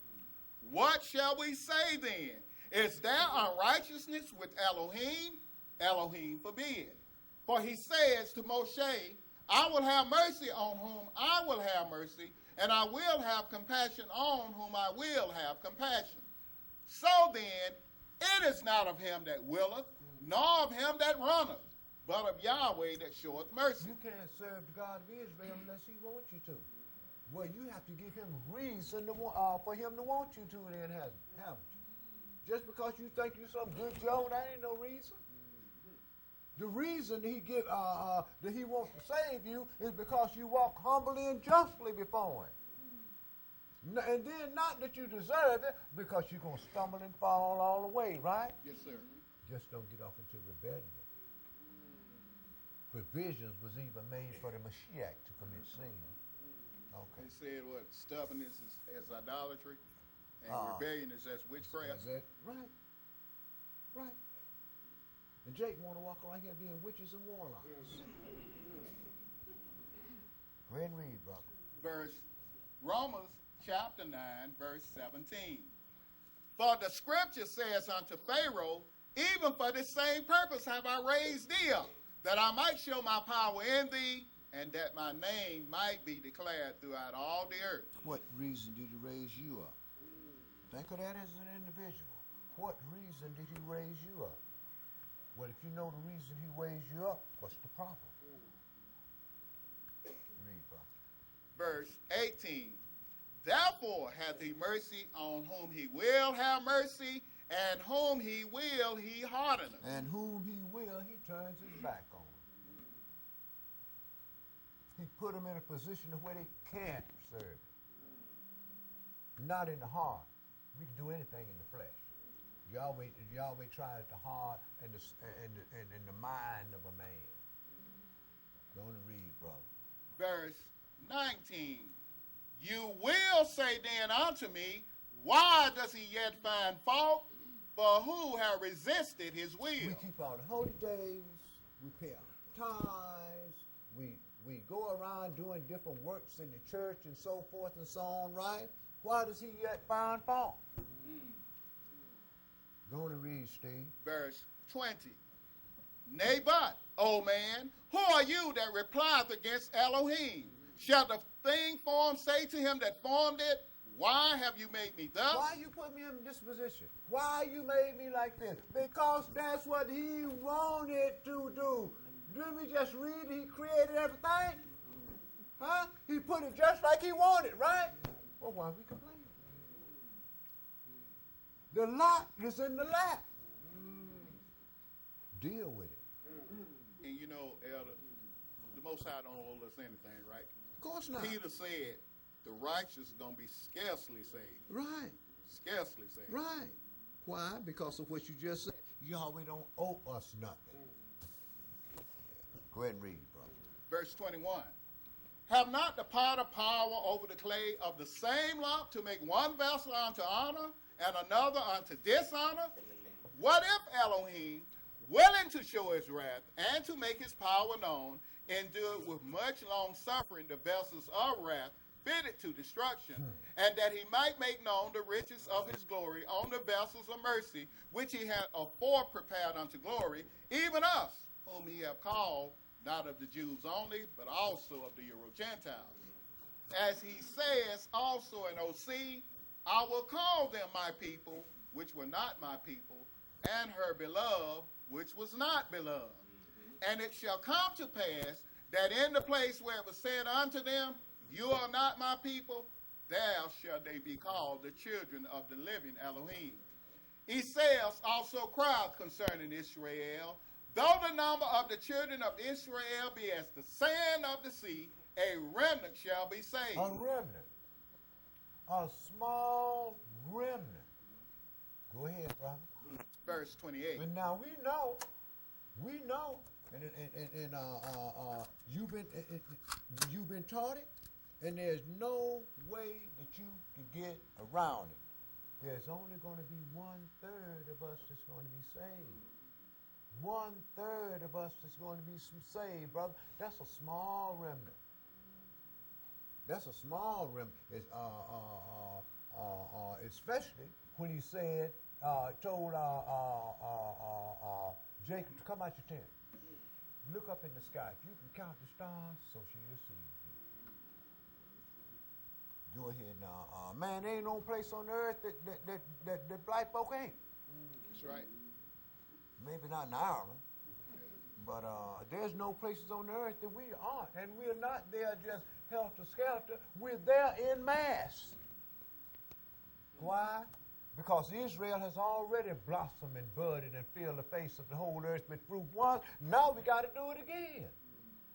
S4: What shall we say then? Is there unrighteousness with Elohim? Elohim forbid. For he says to Moshe, I will have mercy on whom I will have mercy, and I will have compassion on whom I will have compassion. So then, it is not of him that willeth, nor of him that runneth, but of Yahweh that showeth mercy.
S5: You can't serve the God of Israel unless he wants you to. Well, you have to give him reason for him to want you to, then, haven't you? Just because you think you're some good Joe, that ain't no reason. The reason that he wants to save you is because you walk humbly and justly before him. And then not that you deserve it, because you're going to stumble and fall all the way, right?
S4: Yes, sir.
S5: Just don't get off into rebellion. Provisions was even made for the Mashiach to commit sin. Okay.
S4: They said what? Stubbornness is as idolatry, and rebellion is as witchcraft.
S5: Is that right? Right. And Jake want to walk around here being witches and warlocks. Go ahead and read, brother.
S4: Romans chapter 9, verse 17. For the scripture says unto Pharaoh, even for this same purpose have I raised thee up, that I might show my power in thee, and that my name might be declared throughout all the earth.
S5: What reason did he raise you up? Think of that as an individual. What reason did he raise you up? Well, if you know the reason he raised you up, what's the problem? Read, brother.
S4: Verse 18. Therefore hath he mercy on whom he will have mercy, and whom he will he hardeneth.
S5: And whom he will he turns his back on. He put them in a position where they can't serving. Not in the heart. We can do anything in the flesh. Yahweh tries the heart and the mind of a man. Go on and read, brother.
S4: Verse 19. You will say then unto me, why does he yet find fault? For who have resisted his will?
S5: We keep all the holy days. We pay our tithes. We go around doing different works in the church and so forth and so on, right? Why does he yet find fault? Go on and read, Steve.
S4: Verse 20. Nay, but, O man, who are you that replieth against Elohim? Shall the thing formed say to him that formed it, why have you made me thus?
S5: Why you put me in this position? Why you made me like this? Because that's what he wanted to do. Didn't we just read he created everything? Huh? He put it just like he wanted, right? Well, why are we complaining? The lot is in the lap. Deal with it.
S4: And you know, Elder, the Most High don't owe us anything, right?
S5: Of course not.
S4: Peter said, the righteous is going to be scarcely saved.
S5: Right.
S4: Scarcely saved.
S5: Right. Why? Because of what you just said. Yahweh don't owe us nothing. Go ahead and read, brother.
S4: Verse 21. Have not the potter power over the clay of the same lump to make one vessel unto honor and another unto dishonor? What if Elohim, willing to show his wrath and to make his power known, endured with much long suffering the vessels of wrath fitted to destruction, and that he might make known the riches of his glory on the vessels of mercy, which he had afore prepared unto glory, even us, whom he hath called, not of the Jews only, but also of the Euro Gentiles. As he says also in OC, I will call them my people, which were not my people, and her beloved, which was not beloved. And it shall come to pass that in the place where it was said unto them, you are not my people, there shall they be called the children of the living Elohim. Esaias also cried concerning Israel, though the number of the children of Israel be as the sand of the sea, a remnant shall be saved.
S5: A remnant. A small remnant. Go ahead, brother.
S4: Verse 28.
S5: But now we know, and you've been taught it, and there's no way that you can get around it. There's only going to be 1/3 of us that's going to be saved. 1/3 of us that's going to be saved, brother. That's a small remnant. That's a small remnant. It's, especially when he said, told Jacob to come out your tent. Look up in the sky. If you can count the stars, so shall you see. Go ahead now. Man, there ain't no place on earth that black folk ain't.
S4: That's right.
S5: Maybe not in Ireland, but there's no places on earth that we aren't. And we're not there just helter-skelter. We're there in mass. Why? Because Israel has already blossomed and budded and filled the face of the whole earth with fruit once. Now we got to do it again.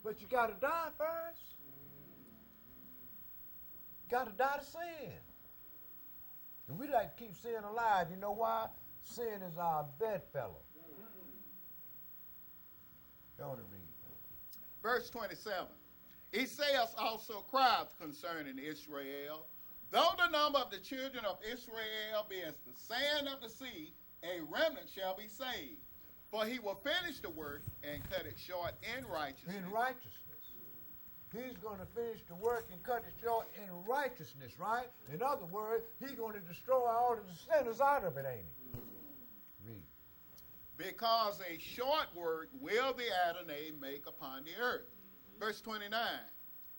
S5: But you got to die first. Got to die to sin. And we like to keep sin alive. You know why? Sin is our bedfellow. Go on and read.
S4: Verse 27. Esaias also cried concerning Israel, though the number of the children of Israel be as the sand of the sea, a remnant shall be saved. For he will finish the work and cut it short in righteousness.
S5: In righteousness. He's going to finish the work and cut it short in righteousness, right? In other words, he's going to destroy all of the sinners out of it, ain't he? Read.
S4: Because a short work will the Adonai make upon the earth. Verse 29.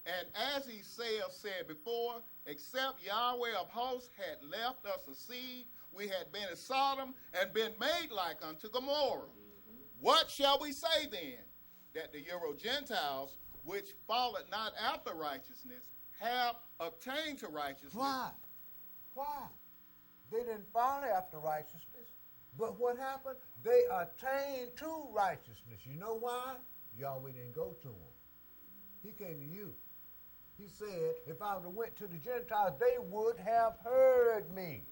S4: And as Esaias said before, except Yahweh of hosts had left us a seed, we had been as Sodom and been made like unto Gomorrah. What shall we say then? That the Euro Gentiles, which followed not after righteousness, have obtained to righteousness.
S5: Why? Why? They didn't follow after righteousness. But what happened? They attained to righteousness. You know why? Yahweh didn't go to them. He came to you. He said, if I would have went to the Gentiles, they would have heard me.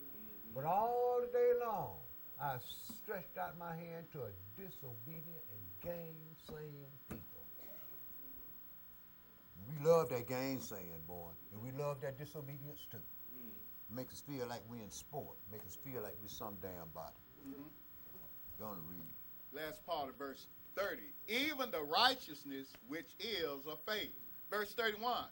S5: But all the day long, I stretched out my hand to a disobedient and gainsaying people. We love that gainsaying, boy, and we love that disobedience too. Make us feel like we're in sport. Make us feel like we're some damn body. Gonna read.
S4: Last part of verse 30. Even the righteousness which is of faith. Verse 31.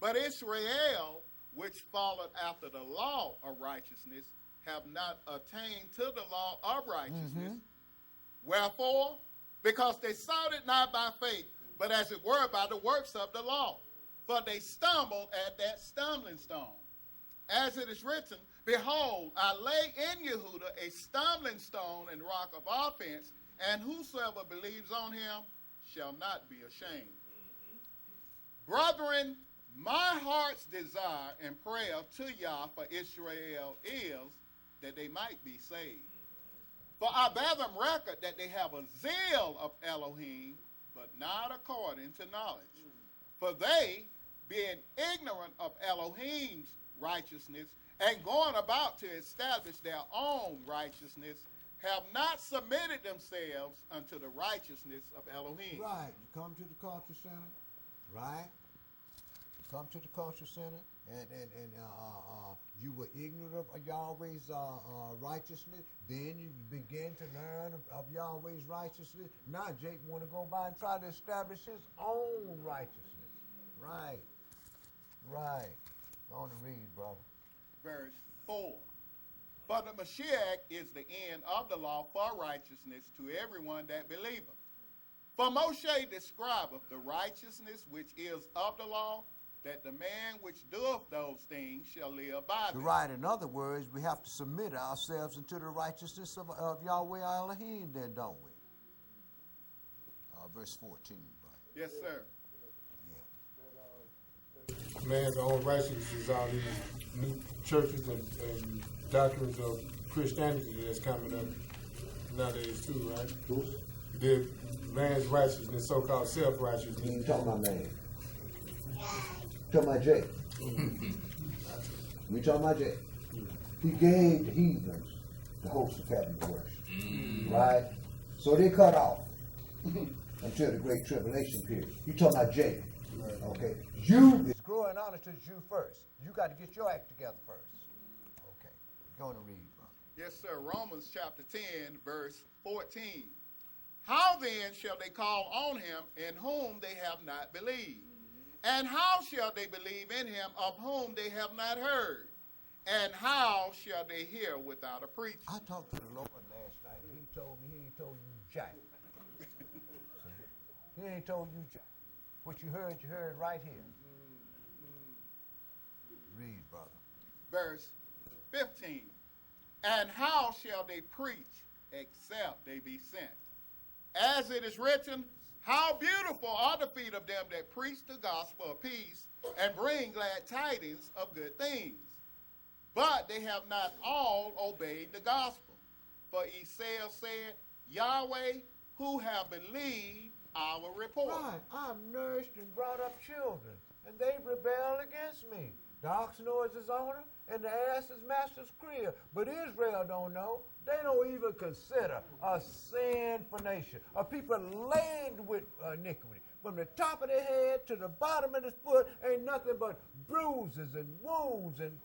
S4: But Israel, which followed after the law of righteousness, have not attained to the law of righteousness. Wherefore? Because they sought it not by faith, but as it were by the works of the law. For they stumbled at that stumbling stone. As it is written, behold, I lay in Yehuda a stumbling stone and rock of offense, and whosoever believes on him shall not be ashamed. Brethren, my heart's desire and prayer to Yah for Israel is that they might be saved. For I bear them record that they have a zeal of Elohim, but not according to knowledge. For they, being ignorant of Elohim's righteousness, and going about to establish their own righteousness, have not submitted themselves unto the righteousness of Elohim.
S5: Right. You come to the culture center, right? You come to the culture center, and you were ignorant of Yahweh's righteousness. Then you begin to learn of Yahweh's righteousness. Now Jake want to go by and try to establish his own righteousness. Right. Right. Go on and read, brother.
S4: Verse 4. For the Mashiach is the end of the law for righteousness to everyone that believeth. For Moshe describeth the righteousness which is of the law, that the man which doeth those things shall live by them.
S5: Right. In other words, we have to submit ourselves into the righteousness of Yahweh Elohim, then, don't we? Verse 14, brother.
S4: Yes, sir.
S9: Man's own righteousness is all these new churches and doctrines of Christianity that's coming up nowadays too, right? The man's righteousness, so-called self-righteousness.
S7: You ain't talking about man. Talking about Jay. We talking about Jay. He gave the heathens the host of heaven to worship. Right? So they cut off until the great tribulation period. You talking about Jay. Okay. You
S5: It's growing honor to the Jew first. You got to get your act together first. Okay. Going to read, brother.
S4: Yes, sir. Romans chapter 10, verse 14. How then shall they call on him in whom they have not believed? And how shall they believe in him of whom they have not heard? And how shall they hear without a preacher?
S5: I talked to the Lord last night, and he told me he ain't told you jack. He ain't told you jack. What you heard right here. Read, brother.
S4: Verse 15. And how shall they preach except they be sent? As it is written, how beautiful are the feet of them that preach the gospel of peace and bring glad tidings of good things. But they have not all obeyed the gospel. For Esau said, Yahweh, who have believed our report.
S5: Right. I'm nourished and brought up children, and they rebel against me. The ox knows his owner, and the ass his master's crib. But Israel don't know. They don't even consider a sinful nation, a people laden with iniquity. From the top of their head to the bottom of his foot, ain't nothing but bruises and wounds and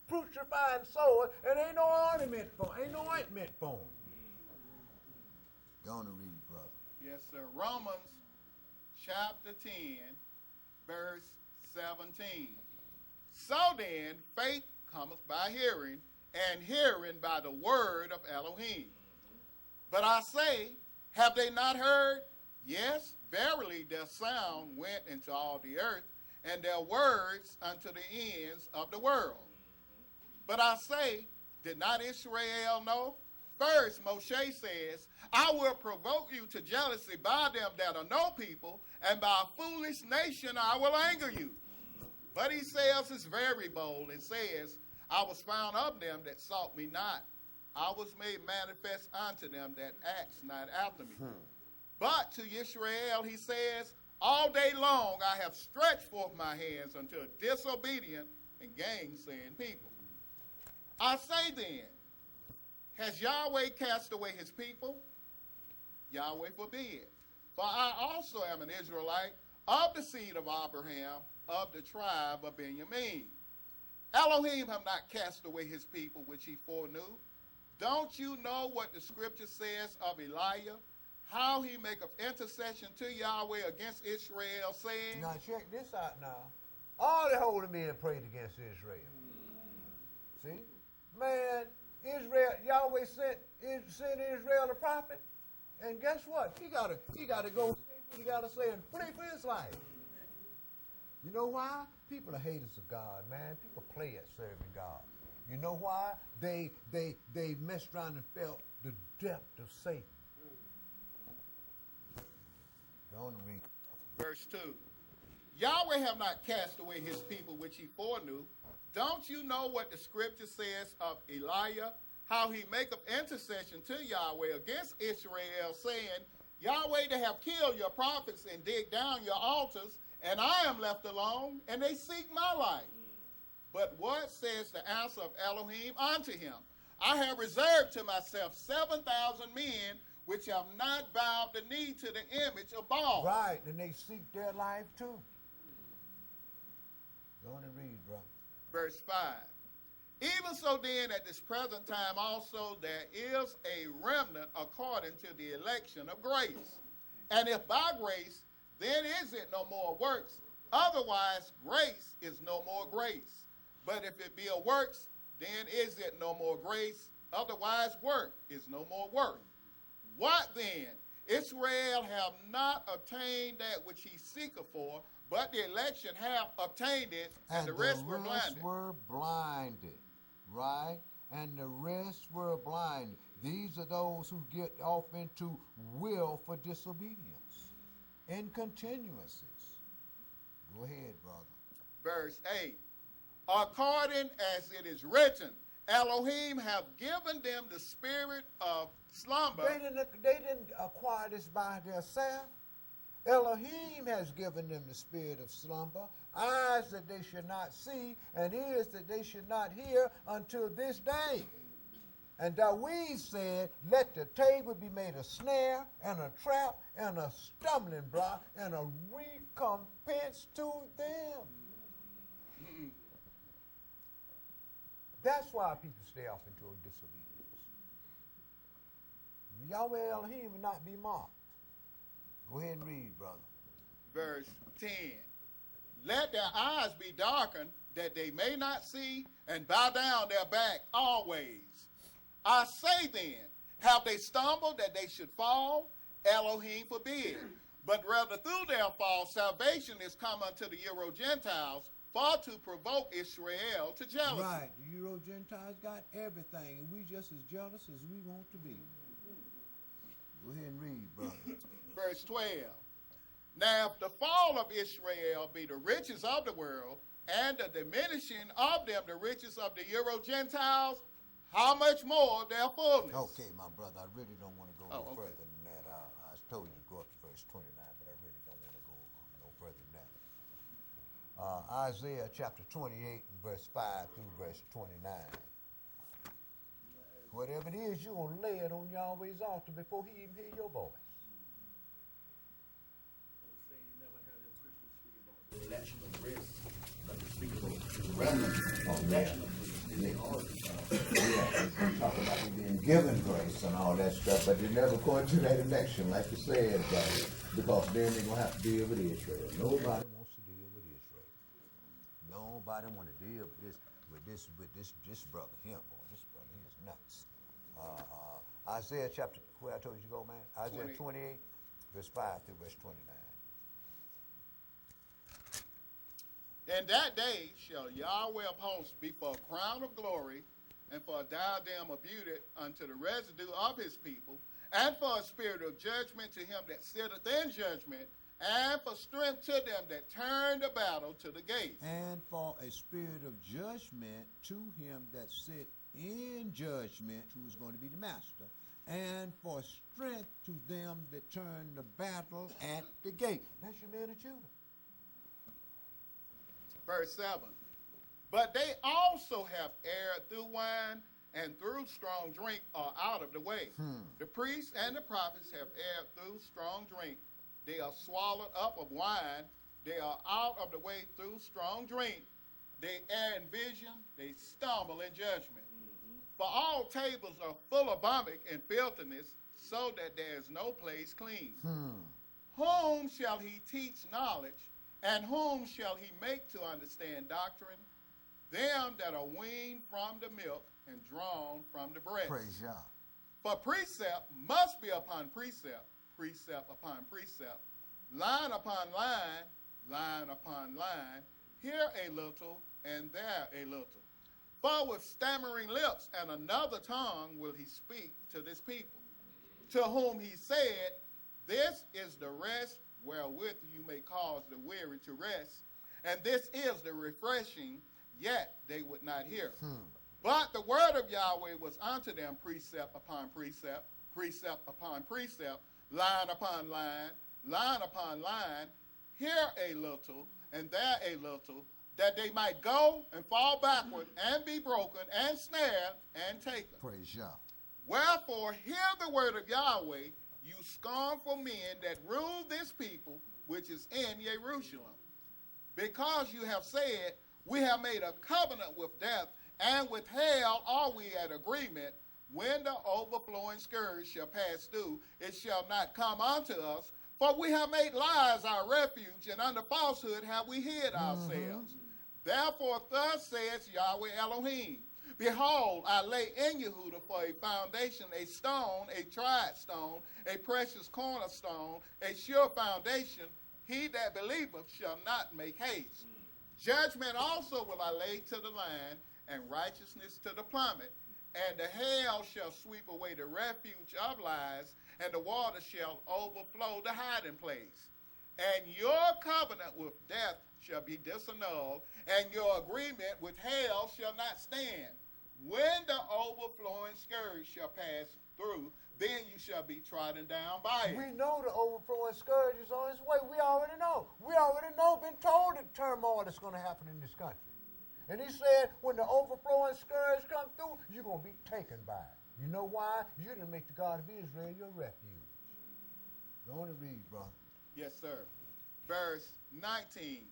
S5: putrefying sores, and ain't no ointment for them. Go on and read, brother.
S4: Yes, sir. Romans chapter 10, verse 17. So then, faith cometh by hearing, and hearing by the word of Elohim. But I say, have they not heard? Yes, verily their sound went into all the earth, and their words unto the ends of the world. But I say, did not Israel know? First, Moshe says, I will provoke you to jealousy by them that are no people, and by a foolish nation I will anger you. But he says it's very bold and says, I was found of them that sought me not. I was made manifest unto them that asked not after me. But to Israel he says, All day long I have stretched forth my hands unto a disobedient and gainsaying people. I say then, has Yahweh cast away his people? Yahweh forbid. For I also am an Israelite of the seed of Abraham, of the tribe of Benjamin. Elohim have not cast away his people which he foreknew. Don't you know what the scripture says of Elijah, how he maketh intercession to Yahweh against Israel, saying,
S7: Now check this out now. All the holy men prayed against Israel. See? Man, Israel, Yahweh sent Israel a prophet, and guess what? He gotta go say what he gotta say and flee for his life. You know why? People are haters of God, man. People play at serving God. You know why? They messed around and felt the depth of Satan. Go on and read.
S4: Verse 2. Yahweh have not cast away his people which he foreknew. Don't you know what the scripture says of Elijah, how he maketh intercession to Yahweh against Israel, saying, Yahweh, they have killed your prophets and dig down your altars, and I am left alone, and they seek my life. But what says the answer of Elohim unto him? I have reserved to myself 7,000 men which have not bowed the knee to the image of Baal.
S7: Right, and they seek their life too. Go on and read, bro.
S4: Verse 5. Even so then at this present time also there is a remnant according to the election of grace. And if by grace, then is it no more works. Otherwise, grace is no more grace. But if it be a works, then is it no more grace. Otherwise, work is no more work. What then? Israel have not obtained that which he seeketh for, but the election have obtained it, and the rest were blinded.
S7: Right? And the rest were blinded. These are those who get off into will for disobedience, incontinuities. Go ahead, brother.
S4: Verse 8. According as it is written, Elohim have given them the spirit of slumber.
S7: They didn't acquire this by themselves. Elohim has given them the spirit of slumber, eyes that they should not see, and ears that they should not hear until this day. And Dawid said, let the table be made a snare and a trap and a stumbling block and a recompense to them. That's why people stay off into a disobedience. Yahweh Elohim will not be mocked. Go ahead and read, brother.
S4: Verse 10. Let their eyes be darkened, that they may not see, and bow down their back always. I say then, have they stumbled that they should fall? Elohim forbid. But rather through their fall, salvation is come unto the Euro-Gentiles, for to provoke Israel to jealousy.
S7: Right, the Euro-Gentiles got everything, and we just as jealous as we want to be. Go ahead and read, brother.
S4: Verse 12. Now if the fall of Israel be the riches of the world, and the diminishing of them the riches of the Euro-Gentiles, how much more their fullness?
S7: Okay, my brother, I really don't want to go no
S4: okay.
S7: further than that. I told you to go up to verse 29, but I really don't want to go no further than that. Isaiah chapter 28 and verse 5 through verse 29. Whatever it is, you're going to lay it on Yahweh's altar before he even hear your voice.
S8: The election of grace, but to speak about the remnant of election of grace. They already
S7: Talk about you being given grace and all that stuff, but they're never going to that election, like you said, brother, because then they're going to have to deal with Israel. Nobody wants to deal with Israel. Nobody want to deal with this brother, him, boy. This brother, he's nuts. Isaiah chapter, where I told you to go, man? Isaiah 28, verse 5 through verse 29.
S4: In that day shall Yahweh of hosts be for a crown of glory, and for a diadem of beauty unto the residue of his people, and for a spirit of judgment to him that sitteth in judgment, and for strength to them that turn the battle to the gate.
S7: And for a spirit of judgment to him that sit in judgment, who is going to be the master, and for strength to them that turn the battle at the gate. That's your man of Judah.
S4: Verse 7. But they also have erred through wine and through strong drink are out of the way. The priests and the prophets have erred through strong drink. They are swallowed up of wine. They are out of the way through strong drink. They err in vision. They stumble in judgment. For all tables are full of vomit and filthiness, so that there is no place clean. Whom shall he teach knowledge, and whom shall he make to understand doctrine? Them that are weaned from the milk and drawn from the breast.
S7: Praise Yah.
S4: For precept must be upon precept, precept upon precept, line upon line, line upon line, here a little and there a little. For with stammering lips and another tongue will he speak to this people, to whom he said, this is the rest wherewith you may cause the weary to rest, and this is the refreshing, yet they would not hear. But the word of Yahweh was unto them precept upon precept, precept upon precept, line upon line, line upon line, here a little and there a little, that they might go and fall backward and be broken and snared and taken.
S7: Praise Yah.
S4: Wherefore hear the word of Yahweh, you scornful men that rule this people which is in Jerusalem. Because you have said, we have made a covenant with death, and with hell are we at agreement. When the overflowing scourge shall pass through, it shall not come unto us. For we have made lies our refuge, and under falsehood have we hid ourselves. Therefore thus says Yahweh Elohim, behold, I lay in Yehudah for a foundation, a stone, a tried stone, a precious cornerstone, a sure foundation. He that believeth shall not make haste. Judgment also will I lay to the land, and righteousness to the plummet. And the hail shall sweep away the refuge of lies, and the water shall overflow the hiding place. And your covenant with death shall be disannulled, and your agreement with hell shall not stand. When the overflowing scourge shall pass through, then you shall be trodden down by it.
S7: We know the overflowing scourge is on its way. We already know. We already know, been told the turmoil that's going to happen in this country. And he said, when the overflowing scourge comes through, you're going to be taken by it. You know why? You didn't make the God of Israel your refuge. Go on and read, brother.
S4: Yes, sir. Verse 19.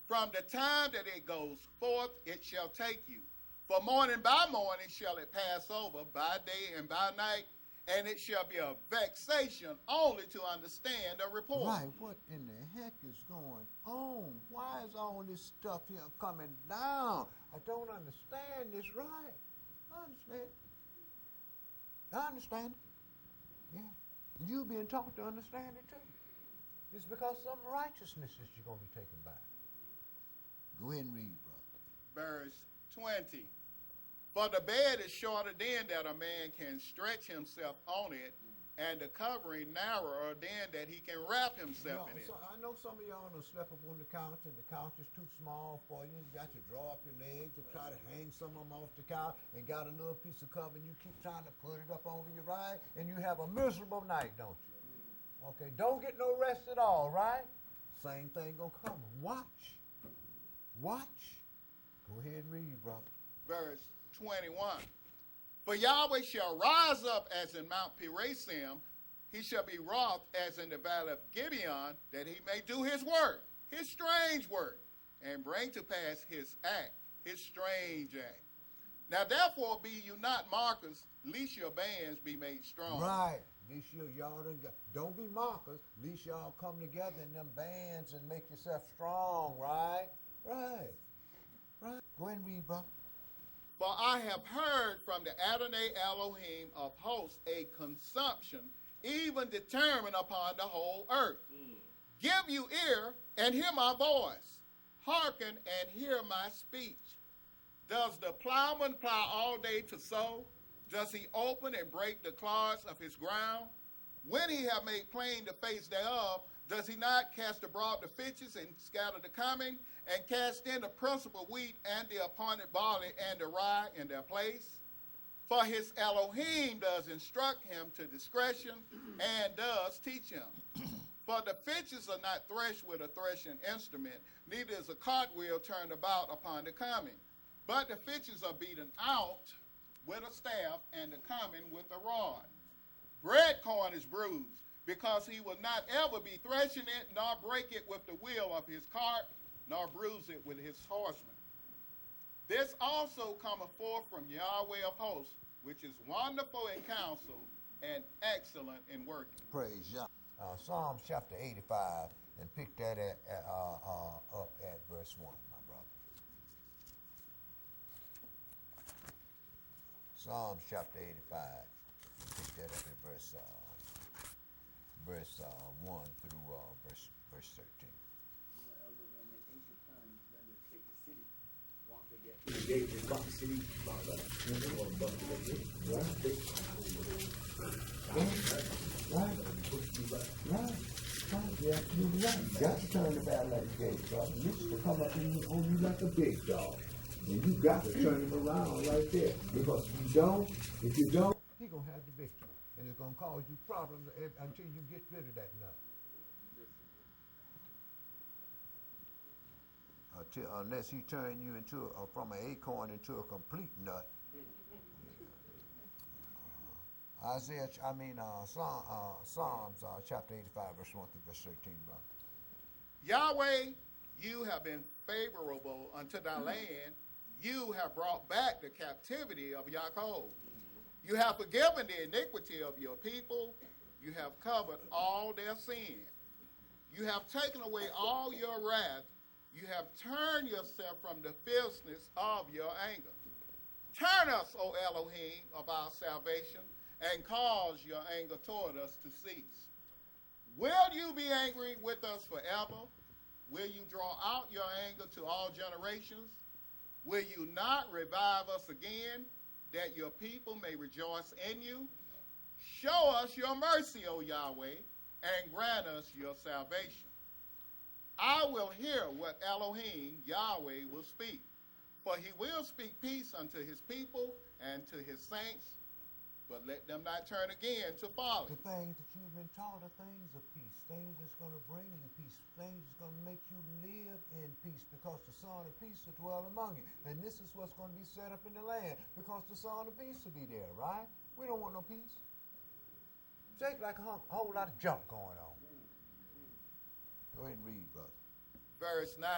S4: From the time that it goes forth, it shall take you. For morning by morning shall it pass over, by day and by night, and it shall be a vexation only to understand a report.
S7: Right, what in the heck is going on? Why is all this stuff here coming down? I don't understand this right. I understand. I understand it. Yeah. You being taught to understand it too. It's because some righteousness that you're going to be taken by. Go ahead and read, brother.
S4: Verse 20. For the bed is shorter than that a man can stretch himself on it, and the covering narrower than that he can wrap himself in it.
S7: So I know some of y'all done slept up on the couch, and the couch is too small for you. You got to draw up your legs and try to hang some of them off the couch, and got a little piece of cover, and you keep trying to put it up over your right, and you have a miserable night, don't you? Okay, don't get no rest at all, right? Same thing gonna come. Watch. Watch. Go ahead and read, brother.
S4: Verse 21. For Yahweh shall rise up as in Mount Perazim, he shall be wroth as in the valley of Gibeon, that he may do his work, his strange work, and bring to pass his act, his strange act. Now therefore be you not mockers, lest your bands be made strong.
S7: Right. Least y'all don't be mockers. Least y'all come together in them bands and make yourself strong, right? Right. Right. Go ahead and read, brother.
S4: For I have heard from the Adonai Elohim of hosts a consumption, even determined upon the whole earth. Give you ear and hear my voice. Hearken and hear my speech. Does the plowman plow all day to sow? Does he open and break the clods of his ground? When he have made plain the face thereof, does he not cast abroad the fitches and scatter the coming, and cast in the principal wheat and the appointed barley and the rye in their place? For his Elohim does instruct him to discretion and does teach him. For the fitches are not threshed with a threshing instrument, neither is a cartwheel turned about upon the coming. But the fitches are beaten out with a staff, and the coming with a rod. Bread corn is bruised, because he will not ever be threshing it, nor break it with the wheel of his cart, nor bruise it with his horsemen. This also cometh forth from Yahweh of hosts, which is wonderful in counsel and excellent in working.
S7: Praise Yah. Psalms chapter 85, and pick that up at verse 1, my brother. Psalms chapter 85, and pick that up at verse 1 through verse 13. Right. You're absolutely right. You got to turn the battle like a gate, brother. This is to come up on you like a big dog. And you got to turn him around right there. Because if you don't, he's going to have the victory. And it's going to cause you problems until you get rid of that nut. Unless he turn you into from an acorn into a complete nut. Psalms chapter 85, verse 1 through verse 13, brother.
S4: Yahweh, you have been favorable unto thy land. You have brought back the captivity of Yaakov. You have forgiven the iniquity of your people. You have covered all their sin. You have taken away all your wrath. You have turned yourself from the fierceness of your anger. Turn us, O Elohim, of our salvation, and cause your anger toward us to cease. Will you be angry with us forever? Will you draw out your anger to all generations? Will you not revive us again, that your people may rejoice in you? Show us your mercy, O Yahweh, and grant us your salvation. I will hear what Elohim, Yahweh, will speak, for he will speak peace unto his people and to his saints, but let them not turn again to folly.
S7: The things that you've been taught are things of peace, things that's going to bring you peace, things that's going to make you live in peace, because the Son of Peace will dwell among you. And this is what's going to be set up in the land, because the Son of Peace will be there, right? We don't want no peace. Take like a whole lot of junk going on. Go ahead and read, brother.
S4: Verse 9.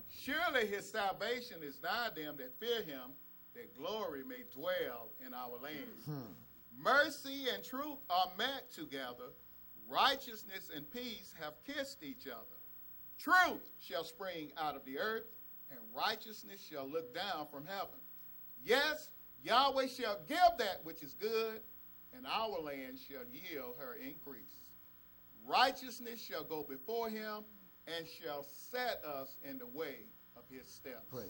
S4: Surely his salvation is nigh them that fear him, that glory may dwell in our land. Mercy and truth are met together. Righteousness and peace have kissed each other. Truth shall spring out of the earth, and righteousness shall look down from heaven. Yes, Yahweh shall give that which is good, and our land shall yield her increase. Righteousness shall go before him, and shall set us in the way of his steps.
S7: Praise